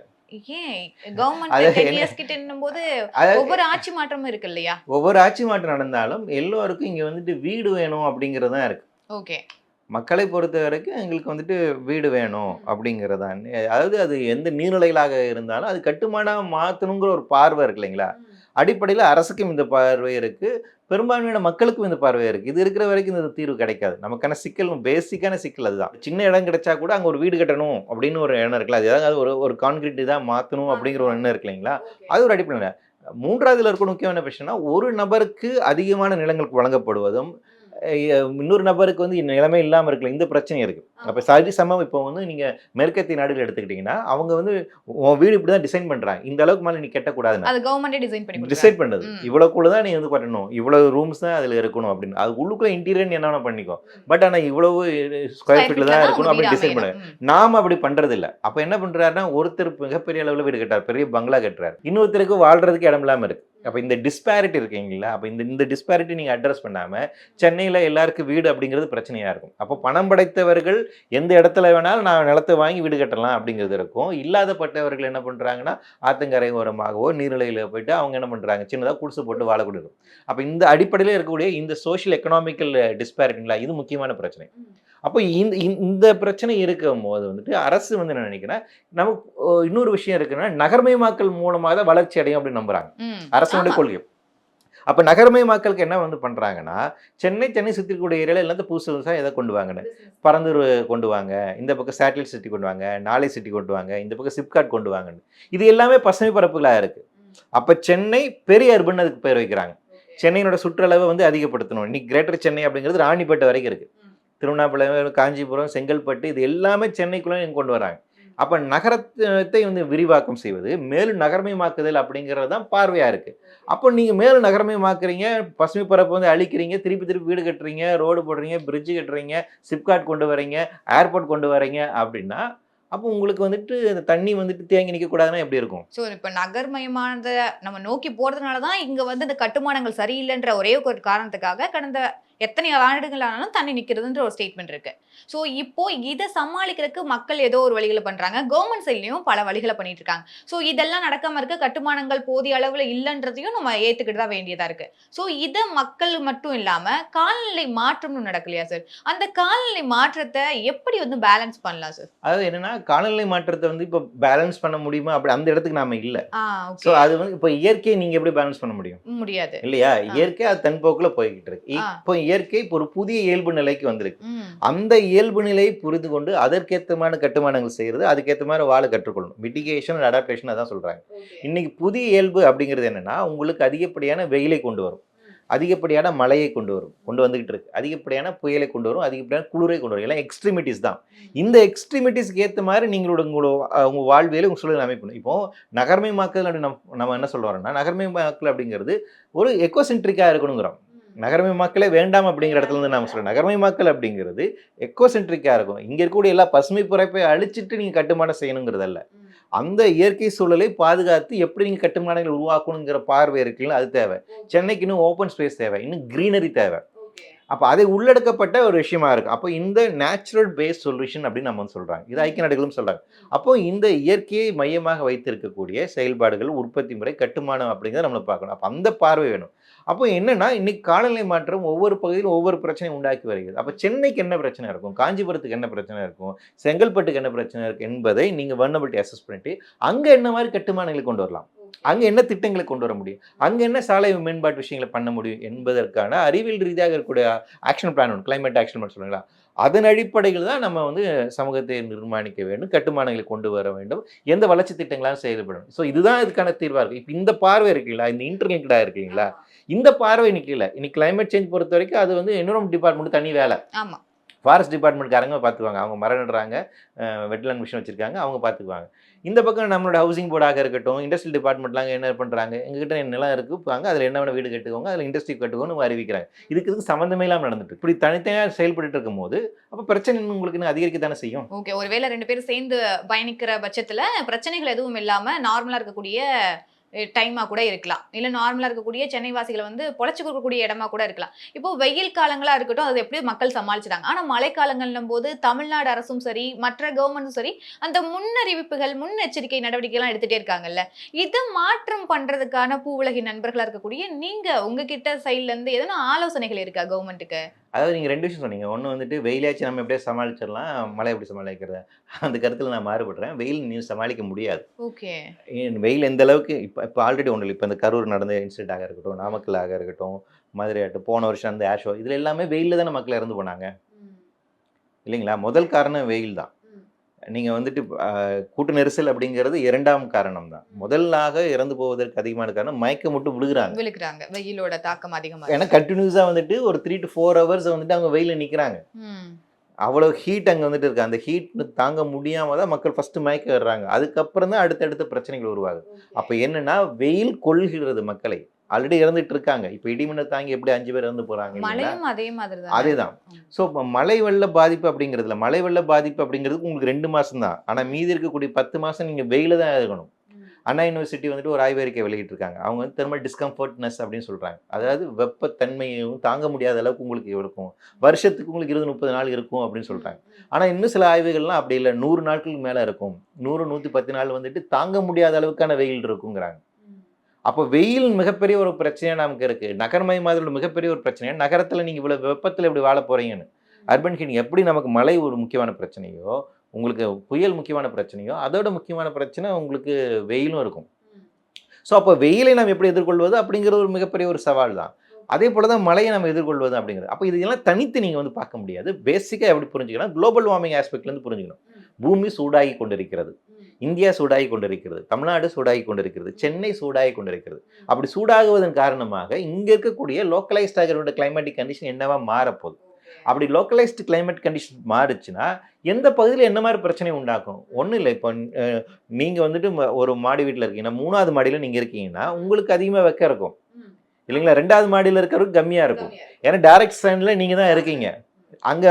Speaker 5: ஏன் கவர்மெண்ட் 10 இயர்ஸ் கிட்ட என்னும்போது ஒவ்வொரு ஆட்சி மாற்றமும் இருக்கு இல்லையா?
Speaker 1: ஒவ்வொரு ஆட்சி மாற்றம் நடந்தாலும் எல்லோருக்கும் இங்கே வந்துட்டு வீடு வேணும் அப்படிங்கிறது தான் இருக்குது.
Speaker 5: ஓகே.
Speaker 1: மக்களை பொறுத்த வரைக்கும் எங்களுக்கு வந்துட்டு வீடு வேணும் அப்படிங்கிறதான். அதாவது அது எந்த நீர்நிலைகளாக இருந்தாலும் அது கட்டுமானம் மாற்றணுங்கிற ஒரு பார்வை இருக்கு இல்லைங்களா. அடிப்படையில் அரசுக்கும் இந்த பார்வை இருக்குது, பெரும்பான்மையான மக்களுக்கும் இந்த பார்வை இருக்குது. இது இருக்கிற வரைக்கும் இந்த தீர்வு கிடைக்காது. நமக்கான சிக்கல், பேசிக்கான சிக்கல் அதுதான். சின்ன இடம் கிடைச்சா கூட அங்கே ஒரு வீடு கட்டணும் அப்படின்னு ஒரு எண்ணம் இருக்குல்ல, அது ஏதாவது ஒரு கான்கிரீட் இதாக மாற்றணும் அப்படிங்கிற ஒரு எண்ணம் இருக்கு இல்லைங்களா. அது ஒரு அடிப்படையில். மூன்றாவதுல இருக்க முக்கியமான பிரச்சனை, ஒரு நபருக்கு அதிகமான நிலங்களுக்கு வழங்கப்படுவதும் இன்னொரு நபருக்கு வந்து நிலைமை இல்லாமல் இருக்கலாம், இந்த பிரச்சனை இருக்குது. அப்போ சரிசமம் இப்போ வந்து நீங்கள் மேற்கத்திய நாடுகள் எடுத்துக்கிட்டிங்கன்னா அவங்க வந்து உன் வீடு இப்படி தான் டிசைன் பண்ணுறாங்க, இந்த அளவுக்கு மேலே நீ கட்டக்கூடாதுன்னு
Speaker 5: அது கவர்மெண்டே டிசைன் பண்ணி
Speaker 1: டிசைட் பண்ணுது.
Speaker 5: ம்.
Speaker 1: இவ்வளோக்குள்ள தான் நீ வந்து பண்ணணும், இவ்வளோ ரூம்ஸ் தான் அதில் இருக்கணும் அப்படின்னு. அது உள்ளுக்குள்ள இன்டீரியர் என்ன வேணா பண்ணிக்கோ, பட் ஆனால் இவ்வளவு ஸ்கொயர் ஃபீட்டில் தான் இருக்கணும் அப்படின்னு டிசைன் பண்ணுங்க. நாம அப்படி பண்றது இல்ல. அப்ப என்ன பண்றாருன்னா, ஒருத்தர் மிகப்பெரிய அளவுல வீடு கட்டுறாரு, பெரிய பங்களா கட்டுறாரு, இன்னொருத்தருக்கு வாழ்றதுக்கு இடம் இல்லாம இருக்கு. அப்ப இந்த டிஸ்பாரிட்டி இருக்கீங்களா, அப்ப இந்த டிஸ்பாரிட்டி நீங்க அட்ரஸ் பண்ணாம சென்னையில எல்லாருக்கும் வீடு அப்படிங்கிறது பிரச்சனையா இருக்கும். அப்போ பணம் படைத்தவர்கள் எந்த இடத்துல வேணாலும் நான் நிலத்தை வாங்கி வீடு கட்டலாம் அப்படிங்கிறது இருக்கும். இல்லாதப்பட்டவர்கள் என்ன பண்றாங்கன்னா, ஆத்தங்கரை ஓரமாகவோ நீர்நிலையில போயிட்டு அவங்க என்ன பண்றாங்க, சின்னதாக குடிசை போட்டு வாழக்கூடிய இருக்கும். அப்ப இந்த அடிப்படையில் இருக்கக்கூடிய இந்த சோஷியல் எக்கனாமிக்கல் டிஸ்பாரிட்டிங்களா, இது முக்கியமான பிரச்சனை. அப்போ இந்த பிரச்சனை இருக்கும் போது வந்துட்டு அரசு வந்து என்ன நினைக்கிறேன், நமக்கு இன்னொரு விஷயம் இருக்குன்னா, நகர்மயமாக்கல் மூலமாக தான் வளர்ச்சி அடையும் அப்படின்னு நம்புறாங்க அரசனுடைய கொள்கை. அப்ப நகர்மயமாக்கலுக்கு என்ன வந்து பண்றாங்கன்னா, சென்னை சுற்றி இருக்கக்கூடிய ஏரியால எல்லாத்தையும் புதுசா எதை கொண்டு வாங்கன்னு, பரந்தூர் கொண்டு வாங்க, இந்த பக்கம் சேட்டலைட் சிட்டி கொண்டு வாங்க, நாளை சிட்டி கொண்டு வாங்க, இந்த பக்கம் சிப்காட் கொண்டு வாங்கன்னு. இது எல்லாமே பசுமை பரப்புகளா இருக்கு. அப்ப சென்னை பெரிய அர்பன் அதுக்கு பேர் வைக்கிறாங்க. சென்னையோட சுற்றளவை வந்து அதிகப்படுத்தணும். இன்னைக்கு கிரேட்டர் சென்னை அப்படிங்கிறது ராணிப்பேட்டை வரைக்கும் இருக்கு. திருவண்ணாமலை, காஞ்சிபுரம், செங்கல்பட்டு, இது எல்லாமே சென்னைக்குள்ளே கொண்டு வராங்க. அப்போ நகரத்தை வந்து விரிவாக்கம் செய்வது, மேலும் நகரமயமாக்குதல் அப்படிங்கிறது தான் பார்வையாக இருக்குது. அப்போ நீங்கள் மேலும் நகரமயமாக்குறீங்க, பசுமை பரப்பு வந்து அழிக்கிறீங்க, திருப்பி வீடு கட்டுறீங்க, ரோடு போடுறீங்க, பிரிட்ஜு கட்டுறீங்க, சிப்காட் கொண்டு வரீங்க, ஏர்போர்ட் கொண்டு வரீங்க அப்படின்னா, அப்போ உங்களுக்கு வந்துட்டு அந்த தண்ணி வந்துட்டு தேங்கி நிற்கக்கூடாதுன்னா எப்படி இருக்கும்?
Speaker 5: ஸோ இப்போ நகர்மயமானதை நம்ம நோக்கி போகிறதுனால தான் இங்கே வந்து இந்த கட்டுமானங்கள் சரியில்லைன்ற ஒரே ஒரு காரணத்துக்காக கடந்த எத்தனை ஆண்டுகள் ஆனாலும் தண்ணி நிற்கிறதுன்ற ஒரு ஸ்டேட்மெண்ட் இருக்கு. ஸோ இப்போ இதை சமாளிக்கிறதுக்கு மக்கள் ஏதோ ஒரு வழிகளை பண்றாங்க, கவர்மெண்ட் சைட்லையும் பல வழிகளை பண்ணிட்டு இருக்காங்க. ஸோ இதெல்லாம் நடக்காம இருக்க, கட்டுமானங்கள் போதிய அளவில் இல்லைன்றதையும் நம்ம ஏற்றுக்கிட்டு தான் வேண்டியதா இருக்கு. ஸோ இதை மக்கள் மட்டும் இல்லாம காலநிலை மாற்றம்னு நடக்கலையா சார்? அந்த காலநிலை மாற்றத்தை எப்படி வந்து பேலன்ஸ் பண்ணலாம் சார்?
Speaker 1: அதாவது என்னன்னா, காலநிலை மாற்றத்தை வந்து இப்போ பேலன்ஸ் பண்ண முடியுமா, அப்படி அந்த இடத்துக்கு நாம இல்லை. ஸோ அது வந்து இப்போ இயற்கையை நீங்க எப்படி பேலன்ஸ் பண்ண முடியும்?
Speaker 5: முடியாது
Speaker 1: இல்லையா? இயற்கை அது தன் போக்குல போய்கிட்டு இருக்கு. இப்போ இயற்கை இப்போ ஒரு புதிய இயல்பு நிலைக்கு வந்திருக்கு. அந்த இயல்பு நிலையை புரிந்து கொண்டு அதற்கேற்றமான கட்டுமானங்கள் செய்யறது, அதுக்கேற்ற மாதிரி வாழ கற்றுக்கொள்ளணும். மிட்டிகேஷன், அடாப்டேஷன் அதான் சொல்றாங்க. இன்னைக்கு புதிய இயல்பு அப்படிங்கிறது என்னன்னா, உங்களுக்கு அதிகப்படியான வெயிலை கொண்டு வரும், அதிகப்படியான மழையை கொண்டு வந்துகிட்டு இருக்கு, அதிகப்படியான புயலை கொண்டு வரும், அதிகப்படியான குளிரை கொண்டு வரும். எல்லாம் எக்ஸ்ட்ரீமிட்டிஸ் தான். இந்த எக்ஸ்ட்ரீமிட்டிஸ்க்கு ஏற்ற மாதிரி உங்க வாழ்வியலை உங்க சூழலை அமைக்கணும். இப்போ நகர்மயமாக்கல் அப்படி நம்ம என்ன சொல்ல வரோம்னா, நகர்மயமாக்கல் அப்படிங்கிறது ஒரு எக்கோசென்ட்ரிக்கா இருக்கணுங்கிறோம். நகர்மயமாக்கலே வேண்டாம் அப்படிங்கிற இடத்துல இருந்து நாம சொல்றோம். நகர்மயமாக்கல் அப்படிங்கிறது எக்கோசென்ட்ரிக்கா இருக்கும். இங்க இருக்கக்கூடிய எல்லா பசுமை புறப்பை அழிச்சிட்டு நீங்க கட்டுமானம் செய்யணுங்கிறது அல்ல. அந்த இயற்கை சூழலை பாதுகாத்து எப்படி நீங்க கட்டுமானங்களை உருவாக்கணுங்கிற பார்வை இருக்குல்ல, அது தேவை. சென்னைக்கு இன்னும் ஓப்பன் ஸ்பேஸ் தேவை, இன்னும் கிரீனரி தேவை. அப்போ அதை உள்ளடக்கப்பட்ட ஒரு விஷயமா இருக்கு. அப்போ இந்த நேச்சுரல் பேஸ்ட் சொல்யூஷன் அப்படின்னு நம்ம சொல்றாங்க. இது ஐக்கிய நாடுகளும் சொல்றாங்க. அப்போ இந்த இயற்கையை மையமாக வைத்திருக்கக்கூடிய செயல்பாடுகள், உற்பத்தி முறை, கட்டுமானம் அப்படிங்கிறத நம்மளை பார்க்கணும். அப்போ அந்த பார்வை வேணும். அப்போ என்னன்னா, இன்னைக்கு காலநிலை மாற்றம் ஒவ்வொரு பகுதியிலும் ஒவ்வொரு பிரச்சனையும் உண்டாக்கி வருகிறது. அப்போ சென்னைக்கு என்ன பிரச்சனை இருக்கும், காஞ்சிபுரத்துக்கு என்ன பிரச்சனை இருக்கும், செங்கல்பட்டுக்கு என்ன பிரச்சனை இருக்கு என்பதை நீங்க வர்னபிலிட்டி அசஸ் பண்ணிட்டு அங்க என்ன மாதிரி கட்டுமானங்களை கொண்டு வரலாம், அங்க என்ன திட்டங்களை கொண்டு வர முடியும், அங்க என்ன சாலை மேம்பாட்டு விஷயங்களை பண்ண முடியும் என்பதற்கான அறிவியல் ரீதியாக இருக்கக்கூடிய ஆக்ஷன் பிளான் ஒன்று, கிளைமேட் ஆக்ஷன் பிளான் சொல்லுங்களா, அதன் அடிப்படையில் தான் நம்ம வந்து சமூகத்தை நிர்மாணிக்க வேண்டும், கட்டுமானங்களை கொண்டு வர வேண்டும், எந்த வளர்ச்சி திட்டங்களாலும் செயல்படும். ஸோ இதுதான் இதுக்கான தீர்வாக இருக்குது. இப்போ இந்த பார்வை இருக்குங்களா, இந்த இன்டர்கனெக்டடாக இருக்குங்களா, இந்த பார்வை நிற்கல. இன்னைக்கு கிளைமேட் சேஞ்ச் பொறுத்த வரைக்கும் அது வந்து என்விரான்மெண்ட் டிபார்ட்மெண்ட் தனி வேலை.
Speaker 5: ஆமாம்,
Speaker 1: ஃபாரஸ்ட் டிபார்ட்மெண்ட்காரங்க பார்த்துக்குவாங்க, அவங்க மரம் நடுறாங்க, வெட்லேண்ட் மிஷன் வச்சுருக்காங்க, அவங்க பார்த்துக்குவாங்க. இந்த பக்கம் நம்மளோட ஹவுசிங் போர்டாக இருக்கட்டும், இண்டஸ்ட்ரியல் டிபார்ட்மெண்ட்லாம் என்ன பண்ணுறாங்க, எங்ககிட்ட நிலம் இருக்குப்பாங்க, அதில் என்ன வேணும் வீடு கட்டுக்கோங்க, அதில் இண்டஸ்ட்ரி கட்டுக்கோன்னு அறிவிக்கிறாங்க. இதுக்கு சம்மந்தமே இல்லாமல் நடந்துட்டு இப்படி தனித்தனியாக செயல்பட்டு இருக்கும் போது அப்போ பிரச்சனை உங்களுக்கு இன்னும் அதிகரிக்க தானே செய்யும்.
Speaker 5: ஓகே, ஒருவேளை 2 பேரும் சேர்ந்து பயணிக்கிற பட்சத்தில் பிரச்சனைகள் எதுவும் இல்லாமல் நார்மலாக இருக்கக்கூடிய டைமாக கூட இருக்கலாம், இல்லை நார்மலாக இருக்கக்கூடிய சென்னை வாசிகளை வந்து பொழைச்சி கொடுக்கக்கூடிய இடமா கூட இருக்கலாம். இப்போ வெயில் காலங்களாக இருக்கட்டும், அது எப்படி மக்கள் சமாளிச்சிட்டாங்க. ஆனால் மழைக்காலங்கள்னும் போது தமிழ்நாடு அரசும் சரி, மற்ற கவர்மெண்ட்டும் சரி, அந்த முன்னறிவிப்புகள், முன்னெச்சரிக்கை நடவடிக்கைலாம் எடுத்துகிட்டே இருக்காங்கல்ல. இதை மாற்றம் பண்ணுறதுக்கான பூவுலகின் நண்பர்களாக இருக்கக்கூடிய நீங்கள் உங்ககிட்ட சைட்லேருந்து எதனா ஆலோசனைகள் இருக்கா கவர்மெண்ட்டுக்கு?
Speaker 1: அதாவது நீங்கள் 2 விஷயம் சொன்னீங்க. ஒன்று வந்துட்டு வெயிலாச்சு நம்ம எப்படியே சமாளிச்சிடலாம், மழை எப்படி சமாளிக்கிறது, அந்த கருத்தில் நான் மாறுபடுறேன். வெயில் நீ சமாளிக்க முடியாது.
Speaker 5: ஓகே,
Speaker 1: வெயில் எந்த அளவுக்கு இப்போ ஆல்ரெடி ஒன்றும் இல்லை. இப்போ இந்த கரூர் நடந்த இன்சிடென்ட்டாக இருக்கட்டும், நாமக்கலாக இருக்கட்டும், மதுரை ஆகட்டும், போன வருஷம் அந்த ஏர் ஷோ, இதில் எல்லாமே வெயிலில் தானே மக்கள் இறந்து போனாங்க இல்லைங்களா? முதல் காரணம் வெயில் தான். நீங்கள் வந்துட்டு கூட்ட நெரிசல் அப்படிங்கிறது 2ஆம் காரணம் தான். முதலாக இறந்து போவதற்கு அதிகமான காரணம் மயக்கம் மட்டும் விழுகிறாங்க.
Speaker 5: விழுக்குறாங்க, வெயிலோட தாக்கம் அதிகமா
Speaker 1: ஏன்னா கண்டினியூஸாக வந்துட்டு ஒரு 3 to 4 hours வந்துட்டு அவங்க வெயில நிற்கிறாங்க. அவ்வளோ ஹீட் அங்கே வந்துட்டு இருக்கு. அந்த ஹீட் தாங்க முடியாம தான் மக்கள் ஃபர்ஸ்ட் மயக்க வர்றாங்க. அதுக்கப்புறம் தான் அடுத்தடுத்த பிரச்சனைகள் உருவாகுது. அப்போ என்னன்னா வெயில் கொள்கிறது மக்களை. ஆல்ரெடி இறந்துட்டு இருக்காங்க. இப்போ இடிமின்னல் தாங்கி எப்படி 5 பேர் இறந்து போறாங்க இல்லைங்களா?
Speaker 5: மழையும் அதே மாதிரி தான்.
Speaker 1: அதேதான். ஸோ இப்போ மழை வெள்ள பாதிப்பு அப்படிங்கிறதுல மழை வெள்ள பாதிப்பு அப்படிங்கிறதுக்கு உங்களுக்கு 2 மாதம் தான். ஆனால் மீதி இருக்கக்கூடிய 10 மாதம் நீங்கள் வெயில தான் இருக்கணும். அண்ணா யூனிவர்சிட்டி வந்துட்டு ஒரு ஆய்வறிக்கை வெளியிட்டிருக்காங்க. அவங்க வந்து தெர்மல் டிஸ்கம்ஃபர்ட்னஸ் அப்படின்னு சொல்கிறாங்க. அதாவது வெப்பத்தன்மையும் தாங்க முடியாத அளவுக்கு உங்களுக்கு இருக்கும். வருஷத்துக்கு உங்களுக்கு 20-30 நாள் இருக்கும் அப்படின்னு சொல்கிறாங்க. ஆனால் இன்னும் சில ஆய்வுகள்லாம் அப்படி இல்லை, 100 நாட்களுக்கு மேலே இருக்கும். 100-110 நாள் வந்துட்டு தாங்க முடியாத அளவுக்கான வெயில் இருக்குங்கிறாங்க. அப்போ வெயில் மிகப்பெரிய ஒரு பிரச்சனையாக நமக்கு இருக்குது. நகர்மயமாதலோட மிகப்பெரிய ஒரு பிரச்சனையாக நகரத்தில் நீங்கள் இவ்வளோ வெப்பத்தில் எப்படி வாழ போகிறீங்கன்னு. அர்பன் ஹீட்டிங் எப்படி நமக்கு மழை ஒரு முக்கியமான பிரச்சனையோ, உங்களுக்கு புயல் முக்கியமான பிரச்சனையோ, அதோட முக்கியமான பிரச்சனை உங்களுக்கு வெயிலும் இருக்கும். ஸோ அப்போ வெயிலை நாம் எப்படி எதிர்கொள்வது அப்படிங்கிறது ஒரு மிகப்பெரிய ஒரு சவால் தான். அதே போல தான் மழையை நம்ம எதிர்கொள்வது அப்படிங்கிறது. அப்போ இதெல்லாம் தனித்து நீங்கள் வந்து பார்க்க முடியாது. பேசிக்காக எப்படி புரிஞ்சுக்கலாம், குளோபல் வார்மிங் ஆஸ்பெக்ட்லேருந்து புரிஞ்சுக்கணும். பூமி சூடாகி கொண்டிருக்கிறது, இந்தியா சூடாகி கொண்டிருக்கிறது, தமிழ்நாடு சூடாகி கொண்டிருக்கிறது, சென்னை சூடாகி கொண்டிருக்கிறது. அப்படி சூடாகுவதன் காரணமாக இங்கே இருக்கக்கூடிய லோக்கலைஸ்ட் ஆகிற கிளைமேட்டிக் கண்டிஷன் என்னவா மாறப்போகுது. அப்படி லோக்கலைஸ்டு கிளைமேட் கண்டிஷன் மாறுச்சுன்னா எந்த பகுதியில் என்ன மாதிரி பிரச்சனை உண்டாக்கும்? ஒன்றும் இல்லை. இப்போ நீங்கள் வந்துட்டு ஒரு மாடி வீட்டில் இருக்கீங்கன்னா 3ஆவது மாடியில் நீங்கள் இருக்கீங்கன்னா உங்களுக்கு அதிகமாக வெக்க இருக்கும் இல்லைங்களா? 2ஆவது மாடியில் இருக்கிறவருக்கு கம்மியாக இருக்கும். ஏன்னா டைரக்ட் ஸ்டாண்டில் நீங்கள் தான் இருக்கீங்க. அங்கே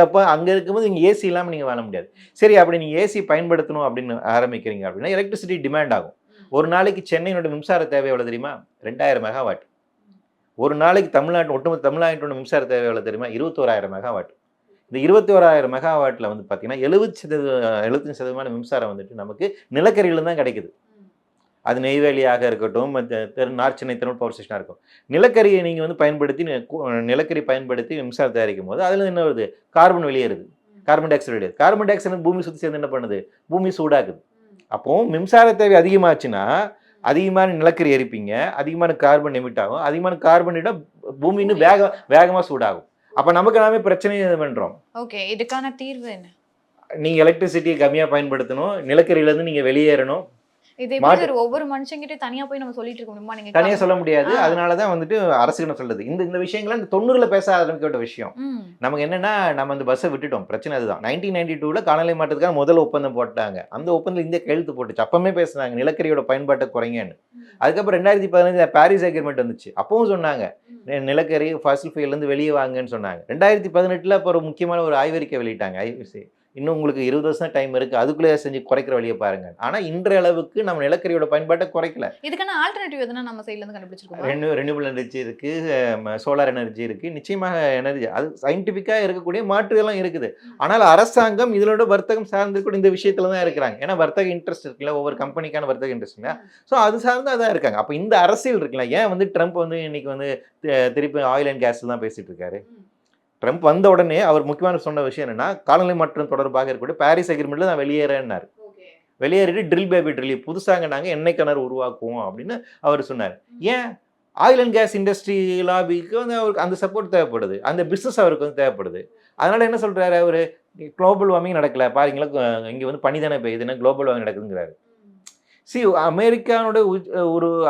Speaker 1: இருக்கும்போது நீங்கள் ஏசி இல்லாமல் நீங்கள் வாழ முடியாது. சரி, அப்படி நீங்கள் ஏசி பயன்படுத்தணும் அப்படின்னு ஆரம்பிக்கிறீங்க அப்படின்னா எலக்ட்ரிசிட்டி டிமாண்ட் ஆகும். ஒரு நாளைக்கு சென்னையினோட மின்சார தேவை எவ்வளோ தெரியுமா? 2000 மெகாவாட். ஒரு நாளைக்கு ஒட்டுமொத்த தமிழ்நாட்டோட மின்சார தேவை எவ்வளோ தெரியுமா? 21,000 மெகாவாட். இந்த 21,000 மெகாவாட்டில் வந்து பார்த்தீங்கன்னா 75% மின்சாரம் வந்துட்டு நமக்கு நிலக்கரியில் தான் கிடைக்குது. அது நெய்வேலியாக இருக்கட்டும், நார்த் சென்னை தெர்மல் பவர் ஸ்டேஷனாக இருக்கும். நிலக்கரியை நீங்கள் வந்து நிலக்கரி பயன்படுத்தி மின்சாரம் தயாரிக்கும் போது அதில் என்ன வருது? கார்பன் வெளியேறுது, கார்பன் டை ஆக்சைடு வெளியேறுது. கார்பன் டை ஆக்சைடு பூமி சுற்றி சேர்ந்து என்ன பண்ணுது? பூமி சூடாக்குது. அப்போது மின்சார தேவை அதிகமாச்சுன்னா அதிகமான நிலக்கரி எரிப்பீங்க, அதிகமான கார்பன் எமிட் ஆகும். அதிகமான கார்பன் பூமி இன்னும் வேகமாக சூடாகும். அப்போ நமக்கு நாமே பிரச்சனையை பண்ணுறோம்.
Speaker 5: ஓகே, இதுக்கான தீர்வு என்ன?
Speaker 1: நீங்கள் எலக்ட்ரிசிட்டியை கம்மியாக பயன்படுத்தணும், நிலக்கரியிலேருந்து நீங்கள் வெளியேறணும்.
Speaker 5: இது எப்படி ஒவ்வொரு மனுஷங்கிட்ட தனியா போய் நம்ம சொல்லிட்டு இருக்க முடியுமா? நீங்க
Speaker 1: தனியா சொல்ல முடியாது. அதனாலதான் வந்துட்டு அரசுக்கு நான் சொல்றது இந்த விஷயங்களை 90ல பேச ஆரம்பிக்கப்பட்ட விஷயம். நமக்கு என்னன்னா, நம்ம அந்த பஸ்ஸை விட்டுட்டோம். பிரச்சனை அதுதான். 1992ல காலநிலை மாற்றத்துக்கான முதல் ஒப்பந்தம் போட்டாங்க. அந்த ஒப்பந்தம் இந்தியா கையெழுத்து போட்டுச்சு. அப்பவுமே பேசுனாங்க நிலக்கரியோட பயன்பாட்டை குறைங்கன்னு. அதுக்கப்புறம் 2015 பாரிஸ் அக்ரிமெண்ட் வந்துச்சு. அப்பவும் சொன்னாங்க நிலக்கரி ஃபாசில் ஃபியூயல்லேருந்து வெளியே வாங்கன்னு சொன்னாங்க. 2018ல இப்போ ஒரு முக்கியமான ஒரு ஆய்வறிக்கை வெளியிட்டாங்க ஐபிசி. இன்னும் உங்களுக்கு 20 வருஷம் டைம் இருக்குது, அதுக்குள்ளே செஞ்சு குறைக்கிற வழியை பாருங்க. ஆனால் இன்றைய அளவுக்கு நம்ம நிலக்கரியோட பயன்பாட்டை குறைக்கல.
Speaker 5: இதுக்கான ஆல்டர்னேட்டிவ் எதுனா நம்ம சைட்லேருந்து கண்டுபிடிச்சிருக்கோம்.
Speaker 1: ரெனியூபிள் எனர்ஜி இருக்குது, சோலார் எனர்ஜி இருக்குது, நிச்சயமாக எனர்ஜி அது சயின்டிஃபிக்காக இருக்கக்கூடிய மாற்றுதெல்லாம் இருக்குது. ஆனால் அரசாங்கம் இதனோட வர்த்தகம் சார்ந்திருக்கூடிய இந்த விஷயத்தில் தான் இருக்கிறாங்க. ஏன்னா வர்த்தக இன்ட்ரெஸ்ட் இருக்குல்ல, ஒவ்வொரு கம்பெனிக்கான வர்த்தக இன்ட்ரெஸ்ட்ங்க. ஸோ அது சார்ந்து அதான் இருக்காங்க. அப்போ இந்த அரசியல் இருக்குல்ல, ஏன் வந்து ட்ரம்ப் வந்து இன்னைக்கு வந்து திருப்பி ஆயில் அண்ட் கேஸ் தான் பேசிகிட்டு இருக்காரு? ட்ரம்ப் வந்த உடனே அவர் முக்கியமான சொன்ன விஷயம் என்னன்னா, காலநிலை மாற்றம் தொடர்பாக இருக்கக்கூடிய பாரிஸ் அக்ரிமெண்ட்ல நான் வெளியேறேன்னாரு. வெளியேறிட்டு ட்ரில் பேபி ட்ரில் புதுசாக நாங்கள் எண்ணெய் கிணறு உருவாக்குவோம் அப்படின்னு அவர் சொன்னார். ஏன்? ஆயில் அண்ட் கேஸ் இண்டஸ்ட்ரி லாபிக்கு வந்து அவருக்கு அந்த சப்போர்ட் தேவைப்படுது, அந்த பிஸ்னஸ் அவருக்கு வந்து தேவைப்படுது. அதனால என்ன சொல்றாரு அவர்? குளோபல் வார்மிங் நடக்கல பாருங்களா, இங்கே வந்து பனி தானே பெய்யுதுன்னா குளோபல் வார்மிங் நடக்குதுங்கிறாரு.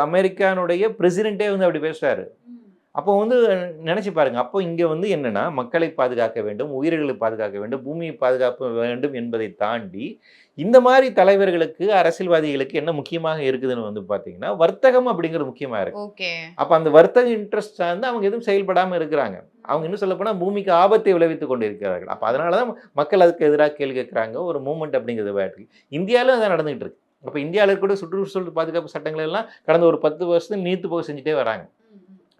Speaker 1: அமெரிக்கானுடைய பிரசிடென்ட்டே வந்து அப்படி பேசுறாரு. அப்போ வந்து நினச்சி பாருங்க. அப்போ இங்கே வந்து என்னன்னா, மக்களை பாதுகாக்க வேண்டும், உயிர்களை பாதுகாக்க வேண்டும், பூமியை பாதுகாக்க வேண்டும் என்பதை தாண்டி இந்த மாதிரி தலைவர்களுக்கு, அரசியல்வாதிகளுக்கு என்ன முக்கியமாக இருக்குதுன்னு வந்து பார்த்தீங்கன்னா, வர்த்தகம் அப்படிங்கிறது முக்கியமாக இருக்கு. அப்போ அந்த வர்த்தக இன்ட்ரெஸ்ட் சார்ந்து அவங்க எதுவும் செயல்படாமல் இருக்கிறாங்க. அவங்க இன்னும் சொல்லப்போனால் பூமிக்கு ஆபத்தை விளைவித்து கொண்டு இருக்கிறார்கள். அப்போ அதனால தான் மக்கள் அதுக்கு எதிராக கேள்வி கேட்குறாங்க. ஒரு மூவ்மெண்ட் அப்படிங்கிறது இருக்கு. இந்தியாவிலும் அதான் நடந்துகிட்டு இருக்கு. அப்போ இந்தியாவில் இருக்கக்கூடிய சுற்றுச்சூழல் பாதுகாப்பு சட்டங்கள் எல்லாம் கடந்த ஒரு 10 வருஷத்துக்கு நீத்து போக செஞ்சுட்டே வராங்க.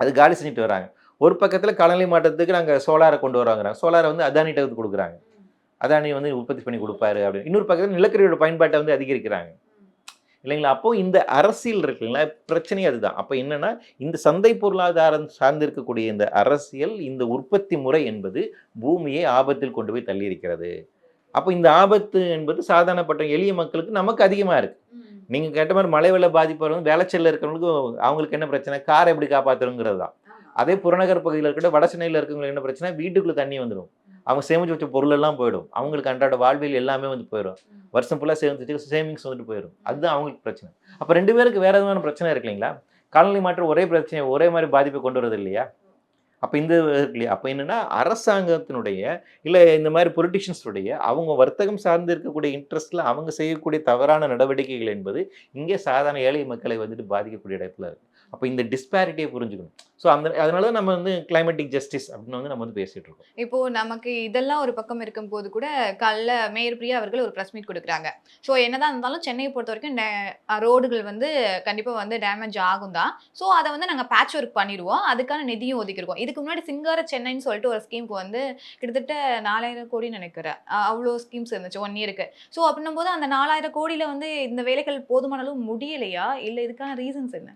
Speaker 1: அது காலி செஞ்சுட்டு வராங்க. ஒரு பக்கத்தில் காலநிலை மாற்றத்துக்கு நாங்கள் சோலாரை கொண்டு வராங்கிறாங்க. சோலாரை வந்து அதானிட்ட வந்து கொடுக்குறாங்க. அதானி வந்து உற்பத்தி பண்ணி கொடுப்பாரு அப்படின்னு. இன்னொரு பக்கத்தில் நிலக்கரியோட பயன்பாட்டை வந்து அதிகரிக்கிறாங்க இல்லைங்களா? அப்போது இந்த அரசியல் இருக்குங்களா, பிரச்சனை அதுதான். அப்போ என்னன்னா, இந்த சந்தை பொருளாதாரம் சார்ந்திருக்கக்கூடிய இந்த அரசியல், இந்த உற்பத்தி முறை என்பது பூமியை ஆபத்தில் கொண்டு போய் தள்ளி இருக்கிறது. அப்போ இந்த ஆபத்து என்பது சாதாரணப்பட்ட எளிய மக்களுக்கு நமக்கு அதிகமாக இருக்கு. நீங்கள் கேட்ட மாதிரி மழை வெள்ள பாதிப்பு வந்து வேளச்சல்ல இருக்கிறவங்களுக்கு அவங்களுக்கு என்ன பிரச்சனை? காரை எப்படி காப்பாற்றுங்கிறது தான். அதே புறநகர் பகுதியில் இருக்கட்டும், வட சென்னையில் இருக்கிறவங்களுக்கு என்ன பிரச்சனை? வீட்டுக்குள்ளே தண்ணி வந்துடும். அவங்க சேமிச்சு வச்ச பொருள் எல்லாம் போயிடும், அவங்களுக்கு அன்றாட வாழ்வியல் எல்லாமே வந்து போயிடும், வருஷம் ஃபுல்லாக சேமிச்சு சேவிங்ஸ் வந்துட்டு போயிடும். அதுதான் அவங்களுக்கு பிரச்சனை. அப்போ 2 பேருக்கு வேறு எதுவான பிரச்சனை இருக்கு இல்லைங்களா? காலநிலை மாற்றம் ஒரே பிரச்சனை, ஒரே மாதிரி பாதிப்பை கொண்டு வரது இல்லையா? அப்போ இந்த இருக்கு இல்லையா? அப்போ என்னென்னா அரசாங்கத்தினுடைய இல்லை இந்த மாதிரி பொலிட்டிஷியன்ஸுடைய அவங்க வர்த்தகம் சார்ந்து இருக்கக்கூடிய இன்ட்ரெஸ்ட்டில் அவங்க செய்யக்கூடிய தவறான நடவடிக்கைகள் என்பது இங்கே சாதாரண ஏழை மக்களை வந்துட்டு பாதிக்கக்கூடிய இடத்துல இருக்குது. அப்போ இந்த டிஸ்பாரிட்டியை புரிஞ்சுக்கணும். ஸோ அதனால தான் நம்ம வந்து கிளைமேட்டிக் ஜஸ்டிஸ் அப்படின்னு வந்து நம்ம வந்து பேசிகிட்டு இருக்கோம்.
Speaker 5: இப்போ நமக்கு இதெல்லாம் ஒரு பக்கம் இருக்கும்போது கூட காலைல மேயர் பிரியா அவர்கள் ஒரு ப்ரெஸ் மீட் கொடுக்குறாங்க. ஸோ என்னதான் இருந்தாலும் சென்னையை பொறுத்த வரைக்கும் ரோடுகள் வந்து கண்டிப்பாக வந்து டேமேஜ் ஆகும் தான். ஸோ அதை வந்து நாங்கள் பேட்ச் ஒர்க் பண்ணிடுவோம், அதுக்கான நிதியும் ஒதுக்கிருக்கோம். இதுக்கு முன்னாடி சிங்கார சென்னைன்னு சொல்லிட்டு ஒரு ஸ்கீமுக்கு வந்து கிட்டத்தட்ட 4000 கோடின்னு நினைக்கிறேன், அவ்வளோ ஸ்கீம்ஸ் இருந்துச்சு 1 இயருக்கு. ஸோ அப்படின்னும் போது அந்த 4000 கோடியில் வந்து இந்த வேலைகள் போதுமான அளவு முடியலையா, இல்லை இதுக்கான ரீசன்ஸ் என்ன?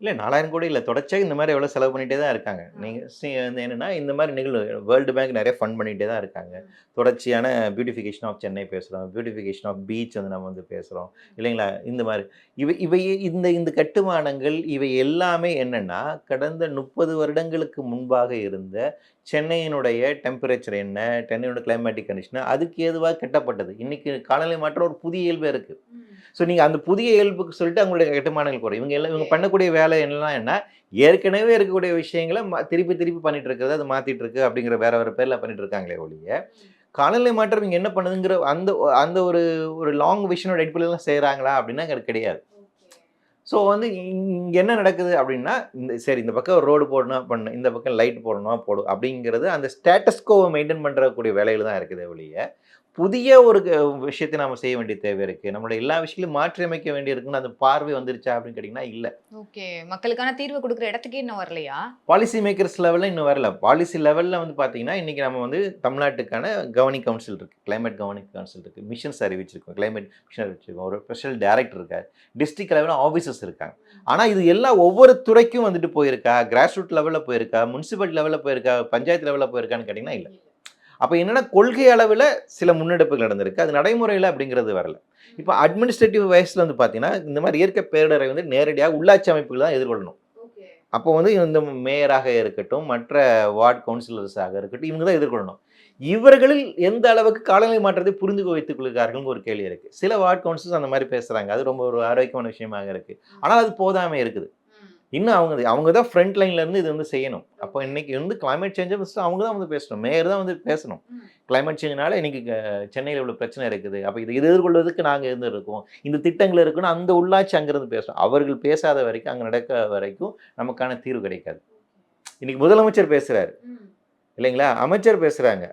Speaker 1: இல்லை 4000 கோடி இல்லை, தொடர்ச்சியாக இந்த மாதிரி எவ்வளோ செலவு பண்ணிகிட்டே தான் இருக்காங்க. நீங்கள் என்னென்னா இந்த மாதிரி நிகழ்வு வேர்ல்டு பேங்க் நிறைய ஃபண்ட் பண்ணிகிட்டே தான் இருக்காங்க. தொடர்ச்சியான பியூட்டிஃபிகேஷன் ஆஃப் சென்னை பேசுகிறோம், பியூட்டிஃபிகேஷன் ஆஃப் பீச் வந்து நம்ம வந்து பேசுகிறோம் இல்லைங்களா? இந்த மாதிரி இவை இந்த கட்டுமானங்கள் இவை எல்லாமே என்னென்னா கடந்த 30 வருடங்களுக்கு முன்பாக இருந்த சென்னையினுடைய டெம்பரேச்சர் என்ன, சென்னையோட கிளைமேட்டிக் கண்டிஷன் அதுக்கு ஏதுவாக கட்டப்பட்டது. இன்றைக்கி காலநிலை மாற்றம் ஒரு புதிய இயல்பு இருக்குது. ஸோ நீங்கள் அந்த புதிய இயல்புக்கு சொல்லிட்டு அவங்களுடைய கட்டுமானங்கள் குறையும். இவங்க பண்ணக்கூடிய வேலை என்னெல்லாம் என்ன, ஏற்கனவே இருக்கக்கூடிய விஷயங்களை திருப்பி பண்ணிட்டு இருக்கிறது, அது மாற்றிட்டு இருக்கு அப்படிங்கிற வேறு பேரில் பண்ணிட்டு இருக்காங்களே ஒழிய காலநிலை மாற்றம் இங்கே என்ன பண்ணுதுங்கிற அந்த ஒரு லாங் விஷனோட அடிப்படையில் செய்கிறாங்களா அப்படின்னா கிடையாது. ஸோ வந்து இங்கே என்ன நடக்குது அப்படின்னா சரி இந்த பக்கம் ரோடு போடணும் இந்த பக்கம் லைட் போடணும் அப்படிங்கிறது அந்த ஸ்டேட்டஸ்கோவை மெயின்டைன் பண்ணுறக்கூடிய வேலையில் தான் இருக்குது ஒழிய புதிய ஒரு விஷயத்தை நாம் செய்ய வேண்டிய தேவை இருக்குது. நம்மளோட எல்லா விஷயங்களையும் மாற்றி அமைக்க வேண்டி இருக்குன்னு அந்த பார்வை வந்துருச்சா அப்படின்னு கேட்டிங்கன்னா இல்லை.
Speaker 5: ஓகே, மக்களுக்கான தீர்வு கொடுக்குற இடத்துக்கே இன்னும் வரலையா?
Speaker 1: பாலிசி மேக்கர்ஸ் லெவலில் இன்னும் வரல. பாலிசி லெவலில் வந்து பார்த்தீங்கன்னா இன்றைக்கி நம்ம வந்து தமிழ்நாட்டுக்கான கவர்னிங் கவுன்சில் இருக்குது, கிளைமேட் கவர்னிங் கவுன்சில் இருக்குது, மிஷன்ஸ் அறிவிச்சிருக்கோம், கிளைமேட் மிஷன் அறிவிச்சிருக்கோம், ஒரு ஸ்பெஷல் டைரக்டர் இருக்கார், டிஸ்ட்ரிக்ட் லெவலில் ஆஃபீஸர்ஸ் இருக்காங்க. ஆனால் இது எல்லாம் ஒவ்வொரு துறைக்கும் வந்துட்டு போயிருக்கா, கிராஸ் ரூட் லெவலில் போயிருக்கா, முனிசிபல் லெவலில் போயிருக்கா, பஞ்சாயத்து லெவலில் போயிருக்கான்னு கேட்டிங்கன்னா இல்லை. அப்போ என்னென்னா கொள்கை அளவில் சில முன்னெடுப்புகள் நடந்திருக்கு, அது நடைமுறையில் அப்படிங்கிறது வரல. இப்போ அட்மினிஸ்ட்ரேட்டிவ் வயசில் வந்து பார்த்தீங்கன்னா இந்த மாதிரி இயற்கை பேரிடரை வந்து நேரடியாக உள்ளாட்சி அமைப்புகள் தான் எதிர்கொள்ளணும். அப்போ வந்து இந்த மேயராக இருக்கட்டும், மற்ற வார்டு கவுன்சிலர்ஸாக இருக்கட்டும், இவங்க தான் எதிர்கொள்ளணும். இவர்களில் எந்த அளவுக்கு காலநிலை மாற்றத்தை புரிந்து வைத்துக் கொள்கிறார்கள் ஒரு கேள்வி இருக்குது. சில வார்டு கவுன்சிலர்ஸ் அந்த மாதிரி பேசுகிறாங்க, அது ரொம்ப ஒரு ஆரோக்கியமான விஷயமாக இருக்குது. ஆனால் அது போதாமல் இருக்குது. இன்னும் அவங்க தான் ஃப்ரண்ட் லைன்லேருந்து இது வந்து செய்யணும். அப்போ இன்றைக்கி வந்து கிளைமேட் சேஞ்சை ஃபஸ்ட்டு அவங்க தான் வந்து பேசணும், மேயர் தான் வந்து பேசணும். கிளைமேட் சேஞ்சினால இன்றைக்கி சென்னையில் இவ்வளோ பிரச்சனை இருக்குது, அப்போ இது எதிர்கொள்வதற்கு நாங்கள் இருக்கோம், இந்த திட்டங்கள் இருக்குன்னு அந்த உள்ளாட்சி அங்கேருந்து பேசணும். அவர்கள் பேசாத வரைக்கும், அங்கே நடக்க வரைக்கும் நமக்கான தீர்வு கிடைக்காது. இன்றைக்கி முதலமைச்சர் பேசுகிறாரு இல்லைங்களா, அமைச்சர் பேசுகிறாங்க,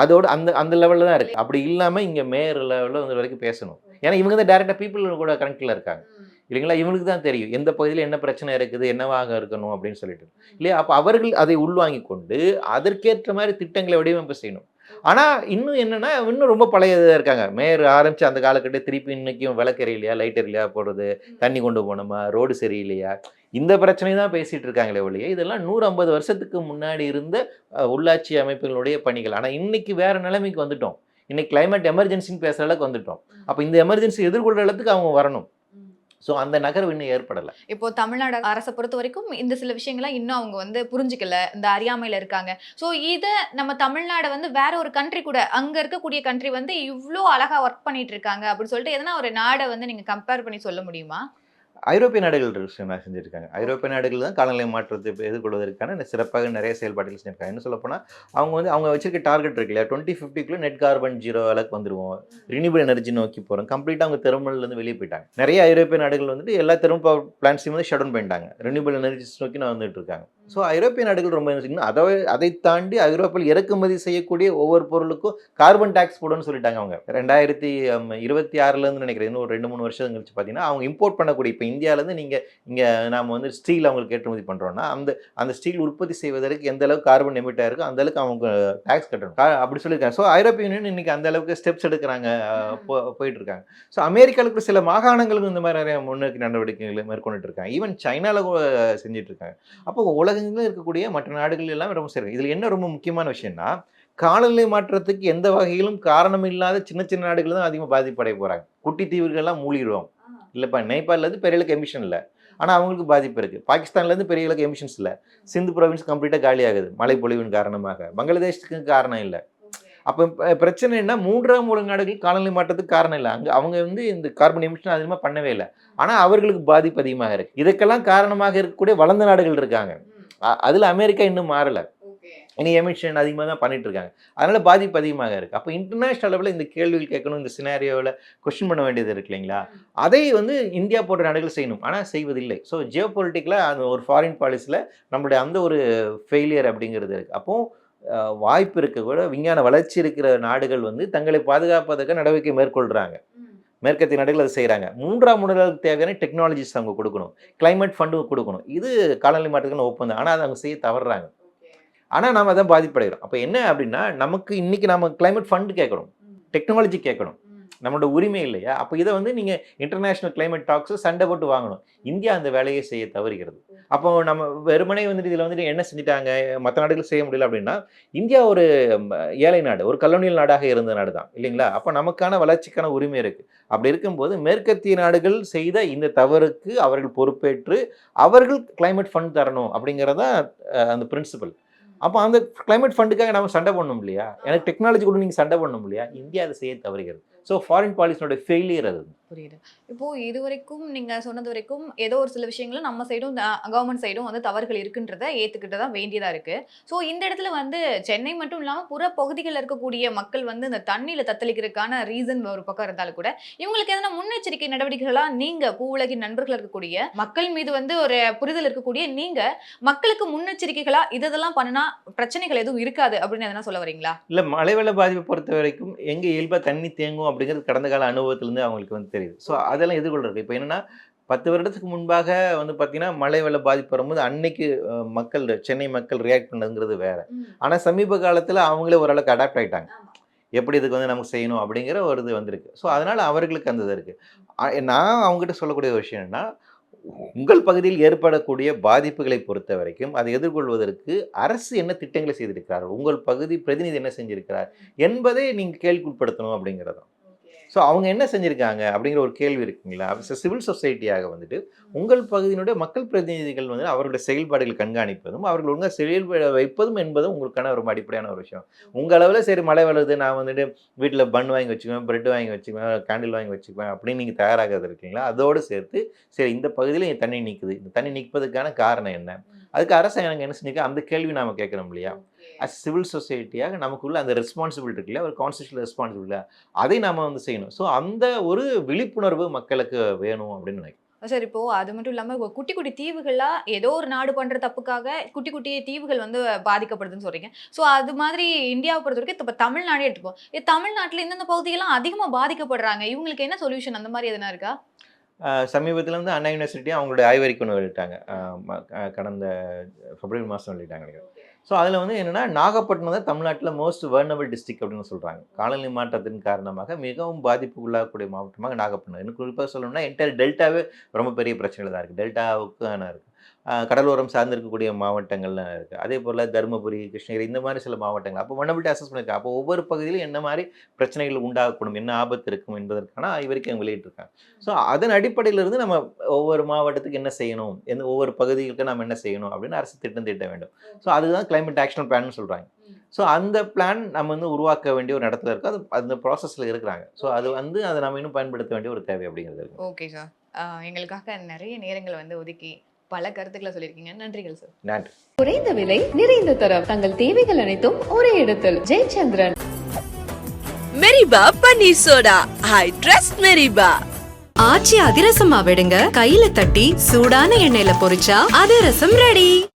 Speaker 1: அதோட அந்த லெவலில் தான் இருக்குது. அப்படி இல்லாமல் இங்கே மேயர் லெவலில் வந்து வரைக்கும் பேசணும். ஏன்னா இவங்க தான் டேரெக்டாக பீப்புள் கூட கனெக்டில் இருக்காங்க இல்லைங்களா, இவங்களுக்கு தான் தெரியும் எந்த பகுதியில் என்ன பிரச்சனை இருக்குது, என்னவாக இருக்கணும் அப்படின்னு சொல்லிட்டு இல்லையா. அப்போ அவர்கள் அதை உள்வாங்கி கொண்டு அதற்கேற்ற மாதிரி திட்டங்களை வடிவமைப்பு செய்யணும். ஆனால் இன்னும் என்னென்னா இன்னும் ரொம்ப பழையதாக இருக்காங்க. மேயர் ஆரம்பித்து அந்த காலக்கட்டே திருப்பி இன்றைக்கும் விளக்கெரியலையா, லைட் எரியலையா போடுறது, தண்ணி கொண்டு போகணுமா, ரோடு சரியில்லையா, இந்த பிரச்சனை தான் பேசிகிட்டு இருக்காங்களே ஒழிய இதெல்லாம் 150 வருஷத்துக்கு முன்னாடி இருந்த உள்ளாட்சி அமைப்புகளுடைய பணிகள். ஆனால் இன்றைக்கி வேறு நிலைமைக்கு வந்துட்டோம். இன்றைக்கி கிளைமேட் எமர்ஜென்சின்னு பேசுகிற அளவுக்கு வந்துட்டோம். அப்போ இந்த எமர்ஜென்சி எதிர்கொள்கிற அளவுக்கு அவங்க வரணும். ஸோ அந்த நகர்வு இன்னும் ஏற்படலை.
Speaker 5: இப்போ தமிழ்நாடு அரசை பொறுத்த வரைக்கும் இந்த சில விஷயங்கள்லாம் இன்னும் அவங்க வந்து புரிஞ்சுக்கல, இந்த அறியாமையில் இருக்காங்க. ஸோ இதை நம்ம தமிழ்நாடு வந்து வேற ஒரு கண்ட்ரி கூட, அங்கே இருக்கக்கூடிய கண்ட்ரி வந்து இவ்வளோ அழகாக ஒர்க் பண்ணிட்டு இருக்காங்க அப்படின்னு சொல்லிட்டு எதனா ஒரு நாடை வந்து நீங்கள் கம்பேர் பண்ணி சொல்ல முடியுமா?
Speaker 1: ஐரோப்பிய நாடுகள் செஞ்சுருக்காங்க. ஐரோப்பிய நாடுகள் தான் காலநிலை மாற்றத்தை எதிர்கொள்வதற்கான சிறப்பாக நிறைய செயல்பாடுகள் செஞ்சுருக்காங்க. என்ன சொல்லப்போனால் அவங்க வச்சிருக்க டார்கெட் இருக்கு இல்லையா, 2050 நெட் கார்பன் 0 அளவுக்கு வந்துடுவோம், ரினியூபிள் எனர்ஜி நோக்கி போகிறோம். கம்ப்ளீட்டாக அவங்க தெர்மல்லேருந்து வெளியே போயிட்டாங்க. நிறைய ஐரோப்பிய நாடுகள் வந்துட்டு எல்லா தெர்மல் பவர் பிளான்ட்ஸையும் வந்து ஷட் டவுன் பண்ணிட்டாங்க, ரினியூபிள் எனர்ஜிஸ் நோக்கி வந்துட்டு இருக்காங்க. ஸோ ஐரோப்பிய நாடுகள் ரொம்ப இன்னும் அதை தாண்டி ஐரோப்பியில் இறக்குமதி செய்யக்கூடிய ஒவ்வொரு பொருளுக்கும் கார்பன் டேக்ஸ் போடுன்னு சொல்லிட்டாங்க. அவங்க 2026 நினைக்கிறேன், இன்னும் ஒரு 2-3 வருஷம் கழிச்சு பார்த்தீங்கன்னா அவங்க இம்போர்ட் பண்ணக்கூடிய, இப்போ இந்தியாவிலேருந்து நீங்கள் இங்கே நாம் வந்து ஸ்டீல் அவங்களுக்கு ஏற்றுமதி பண்ணுறோன்னா அந்த ஸ்டீல் உற்பத்தி செய்வதற்கு எந்த அளவுக்கு கார்பன் எமிட் ஆகிருக்கோ அந்த அளவுக்கு அவங்க டேக்ஸ் கட்டணும் அப்படி சொல்லியிருக்காங்க. ஸோ ஐரோப்பிய யூனியன் இன்றைக்கி அந்த அளவுக்கு ஸ்டெப்ஸ் எடுக்கிறாங்க, போயிட்டு இருக்காங்க. ஸோ அமெரிக்காவுக்கு சில மாகாணங்களுக்கு இந்த மாதிரி நிறைய முன்னோக்கி நடவடிக்கைகளை மேற்கொண்டுட்டு இருக்காங்க. ஈவன் சைனாவில் கூட செஞ்சுட்டு இருக்காங்க. அப்போ உலகங்களில் இருக்கக்கூடிய மற்ற நாடுகள் எல்லாம் ரொம்ப சரி. இதில் என்ன ரொம்ப முக்கியமான விஷயம்னா காலநிலை மாற்றத்துக்கு எந்த வகையிலும் காரணம் இல்லாத சின்ன சின்ன நாடுகள் தான் அதிகமாக பாதிப்படைய போகிறாங்க. குட்டி தீவுகள்லாம் மூழ்கிடுவோம் இல்லைப்பா. நேபாளிலேருந்து பெரிய அளவுக்கு எமிஷன் இல்லை, ஆனால் அவங்களுக்கு பாதிப்பு இருக்குது. பாகிஸ்தான்லேருந்து பெரிய அளவுக்கு எமிஷன்ஸ் இல்லை. சிந்து ப்ரொவின்ஸ் கம்ப்ளீட்டாக காலியாகுது மழை பொழிவின் காரணமாக. பங்களாதேஷுக்கு காரணம் இல்லை. அப்போ பிரச்சனை என்ன, 3ஆம் உலக நாடுகள் காலநிலை மாற்றத்துக்கு காரணம் இல்லை. அவங்க வந்து இந்த கார்பன் எமிஷன் அதிகமாக பண்ணவே இல்லை. ஆனால் அவர்களுக்கு பாதிப்பு அதிகமாக இருக்குது. இதுக்கெல்லாம் காரணமாக இருக்கக்கூடிய வளர்ந்த நாடுகள் இருக்காங்க. அதில் அமெரிக்கா இன்னும் மாறலை. இனி எமிஷன் அதிகமாக தான் பண்ணிட்டு இருக்காங்க. அதனால பாதிப்பு அதிகமாக இருக்குது. அப்போ இன்டர்நேஷ்னல் லெவலில் இந்த கேள்விகள் கேட்கணும், இந்த சினாரியோவில் கொஸ்டின் பண்ண வேண்டியது இருக்கு இல்லைங்களா? அதை வந்து இந்தியா போன்ற நாடுகள் செய்யணும், ஆனால் செய்வதில்லை. ஸோ ஜியோ பொலிட்டிக்கில் அந்த ஒரு ஃபாரின் பாலிசியில் நம்மளுடைய அந்த ஒரு ஃபெயிலியர் அப்படிங்கிறது இருக்குது. அப்போது வாய்ப்பு இருக்க கூட விஞ்ஞான வளர்ச்சி இருக்கிற நாடுகள் வந்து தங்களை பாதுகாப்பதற்கு நடவடிக்கை மேற்கொள்கிறாங்க. மேற்கத்திய நாடுகள் அதை செய்கிறாங்க. 3ஆம் உலகுக்கு தேவையான டெக்னாலஜிஸ் அவங்க கொடுக்கணும், கிளைமேட் ஃபண்டு கொடுக்கணும். இது காலநிலை மாற்றத்துக்கான ஒப்பந்தம். ஆனால் அதை அவங்க செய்ய தவறுறாங்க. ஆனால் நாம் அதான் பாதிப்படைகிறோம். அப்போ என்ன அப்படின்னா, நமக்கு இன்றைக்கி நம்ம கிளைமேட் ஃபண்டு கேட்கணும், டெக்னாலஜி கேட்கணும், நம்மளோட உரிமை இல்லையா? அப்போ இதை வந்து நீங்கள் இன்டர்நேஷ்னல் கிளைமேட் டாக்ஸை சண்டை போட்டு வாங்கணும். இந்தியா அந்த வேலையை செய்ய தவறுகிறது. அப்போ நம்ம வெறுமனே வந்துட்டு இதில் வந்துட்டு என்ன செஞ்சுட்டாங்க, மற்ற நாடுகள் செய்ய முடியல அப்படின்னா, இந்தியா ஒரு ஏழை நாடு, ஒரு கலோனியல் நாடாக இருந்த நாடு தான் இல்லைங்களா? அப்போ நமக்கான வளர்ச்சிக்கான உரிமை இருக்குது. அப்படி இருக்கும்போது மேற்கத்திய நாடுகள் செய்த இந்த தவறுக்கு அவர்கள் பொறுப்பேற்று அவர்கள் கிளைமேட் ஃபண்ட் தரணும் அப்படிங்கிறதான் அந்த பிரின்சிபல். அப்போ அந்த கிளைமேட் ஃபண்டுக்காக நம்ம சண்டை பண்ணணும் இல்லையா? எனக்கு டெக்னாலஜி கூட நீங்கள் சண்டை பண்ணணும் இல்லையா? இந்தியா அதை செய்ய தவறுகிறது. ஸோ ஃபாரின் பாலிசியோட ஃபெயிலியர் அது.
Speaker 5: புரியுது. இப்போ இது வரைக்கும் நீங்க சொன்னது வரைக்கும் ஏதோ ஒரு சில விஷயங்களும் நம்ம சைடும் கவர்மெண்ட் சைடும் வந்து தவறுகள் இருக்குன்றத ஏத்துக்கிட்டு தான் வேண்டியதா இருக்கு. ஸோ இந்த இடத்துல வந்து சென்னை மட்டும் இல்லாம புற பகுதிகளில் இருக்கக்கூடிய மக்கள் வந்து இந்த தண்ணியில தத்தளிக்கிறதுக்கான ரீசன் ஒரு பக்கம் இருந்தாலும் கூட இவங்களுக்கு எதனா முன்னெச்சரிக்கை நடவடிக்கைகளா நீங்க பூவுலகின் நண்பர்கள் இருக்கக்கூடிய மக்கள் மீது வந்து ஒரு புரிதல் இருக்கக்கூடிய நீங்க மக்களுக்கு முன்னெச்சரிக்கைகளா இதெல்லாம் பண்ணினா பிரச்சனைகள் எதுவும் இருக்காது அப்படின்னு எதனா சொல்ல வரீங்களா?
Speaker 1: இல்லை, மழை வெள்ள பாதிப்பை பொறுத்த வரைக்கும் எங்கே இயல்பாக தண்ணி தேங்கும் அப்படிங்கிறது கடந்த கால அனுபவத்திலேருந்து அவங்களுக்கு வந்து தெரியுது. ஸோ அதெல்லாம் எதிர்கொள்றது. இப்போ என்னென்னா 10 வருடத்துக்கு முன்பாக வந்து பார்த்தீங்கன்னா மழை வெள்ள பாதிப்பு வரும்போது அன்னைக்கு மக்கள், சென்னை மக்கள் ரியாக்ட் பண்ணதுங்கிறது வேற. ஆனால் சமீப காலத்தில் அவங்களே ஓரளவுக்கு அடாப்ட் ஆகிட்டாங்க. எப்படி இதுக்கு வந்து நமக்கு செய்யணும் அப்படிங்கிற ஒரு இது வந்திருக்கு. ஸோ அதனால் அவர்களுக்கு அந்த இது இருக்குது. நான் அவங்ககிட்ட சொல்லக்கூடிய ஒரு விஷயம் என்னென்னா, உங்கள் பகுதியில் ஏற்படக்கூடிய பாதிப்புகளை பொறுத்த வரைக்கும் அதை எதிர்கொள்வதற்கு அரசு என்ன திட்டங்களை செய்திருக்கிறார், உங்கள் பகுதி பிரதிநிதி என்ன செஞ்சிருக்கிறார் என்பதை நீங்கள் கேள்விக்குட்படுத்தணும் அப்படிங்கிறது. ஸோ அவங்க என்ன செஞ்சுருக்காங்க அப்படிங்கிற ஒரு கேள்வி இருக்குங்களா? சிவில் சொசைட்டியாக வந்துட்டு உங்கள் பகுதியினுடைய மக்கள் பிரதிநிதிகள் வந்து அவர்களுடைய செயல்பாடுகள் கண்காணிப்பதும் அவர்கள் ஒழுங்காக செயல்பட வைப்பதும் என்பதும் உங்களுக்கான ரொம்ப அடிப்படையான ஒரு விஷயம். உங்கள் அளவில் சரி மழை வருது, நான் வந்துட்டு வீட்டில் பன் வாங்கி வச்சுக்குவேன், பிரெட் வாங்கி வச்சுக்குவேன், கேண்டில் வாங்கி வச்சுக்குவேன் அப்படின்னு நீங்கள் தயாராகிறது இருக்கீங்களா? அதோடு சேர்த்து சரி இந்த பகுதியில் என் தண்ணி நிற்குது, இந்த தண்ணி நிற்பதுக்கான காரணம் என்ன, அதுக்கு அரசாங்கம் என்ன செஞ்சுருக்கா, அந்த கேள்வி நாம் கேட்குறோம் இல்லையா? அஸ் சிவில் சொசைட்டியாக நமக்குள்ள அந்த ரெஸ்பான்சிபிலிட்டி இருக்குல்லையா, ஒரு கான்ஸ்டியூஷனல் ரெஸ்பான்சிபிலிட்டி, அதை நாம் வந்து செய்யணும். ஸோ அந்த ஒரு விழிப்புணர்வு மக்களுக்கு வேணும் அப்படின்னு நினைக்கிறேன்.
Speaker 5: சார், இப்போ அது மட்டும் இல்லாமல் குட்டி குட்டி தீவுகளா ஏதோ ஒரு நாடு பண்ற தப்புக்காக குட்டி குட்டி தீவுகள் வந்து பாதிக்கப்படுதுன்னு சொல்றீங்க. ஸோ அது மாதிரி இந்தியாவை பொறுத்த வரைக்கும் இப்போ தமிழ்நாடே எடுத்துப்போம். தமிழ்நாட்டில் இந்தந்த பகுதிகள்லாம் அதிகமாக பாதிக்கப்படுறாங்க. இவங்களுக்கு என்ன சொல்யூஷன் அந்த மாதிரி எதுனா இருக்கா?
Speaker 1: சமீபத்தில் வந்து அண்ணா யூனிவர்சிட்டி அவங்களுடைய ஆய்வறிக்கை ஒன்று வெளியிட்டாங்க. கடந்த பிப்ரவரி மாதம் வெளியிட்டாங்க. ஸோ அதில் வந்து என்னென்னா, நாகப்பட்டினம் தான் தமிழ்நாட்டில் மோஸ்ட் வர்னபிள் டிஸ்ட்ரிக்ட் அப்படின்னு சொல்கிறாங்க. காலநிலை மாற்றத்தின் காரணமாக மிகவும் பாதிப்புக்குள்ளாகக்கூடிய மாவட்டமாக நாகப்பட்டினம். இன்னும் குறிப்பாக சொல்லணும்னா என்டையர் டெல்டாவே ரொம்ப பெரிய பிரச்சனைகள் தான் இருக்குது. டெல்டாவுக்கான இருக்குது, கடலோரம் சார்ந்திருக்கக்கூடிய மாவட்டங்கள்லாம் இருக்குது. அதே போல் தருமபுரி, கிருஷ்ணகிரி இந்த மாதிரி சில மாவட்டங்கள். அப்போ வர்னபிலிட்டி அசஸ் பண்ணியிருக்காங்க. அப்போ ஒவ்வொரு பகுதியிலும் என்ன மாதிரி பிரச்சனைகள் உண்டாகக்கூடும், என்ன ஆபத்து இருக்கும் என்பதற்கான ஆய்வறிக்கை வெளியிட்டிருக்காங்க. ஸோ அதன் அடிப்படையிலிருந்து நம்ம ஒவ்வொரு மாவட்டத்துக்கு என்ன செய்யணும், ஒவ்வொரு பகுதிகளுக்கு நம்ம என்ன செய்யணும் அப்படின்னு அரசு திட்டம் தீட்ட வேண்டும். ஸோ அதுதான் கிளைமேட் ஆக்ஷன் பிளான்னு சொல்கிறாங்க. ஸோ அந்த பிளான் நம்ம வந்து உருவாக்க வேண்டிய ஒரு இடத்துல இருக்குது. அது அந்த ப்ராசஸில் இருக்கிறாங்க. ஸோ அது வந்து அதை நம்ம இன்னும் பயன்படுத்த வேண்டிய ஒரு தேவை அப்படிங்கிறது இருக்குது.
Speaker 5: ஓகே சார், எங்களுக்காக நிறைய நேரங்களை வந்து ஒதுக்கி பல கருத்துக்களை சொல்லியிருக்கீங்க. நன்றிகள் சார்.
Speaker 1: நன்றி.
Speaker 2: குறைந்த விலை நிறைந்த தரம் தங்கள் தேவைகள் அனைத்தும் ஒரே இடத்தில். ஜெயச்சந்திரன்.
Speaker 3: மெரிபா பன்னீர் soda. I trust Meriba.
Speaker 4: Aachi அதிரசமா விடுங்க, கையில தட்டி சூடான எண்ணெயில பொரிச்சா அதிரசம் ரெடி.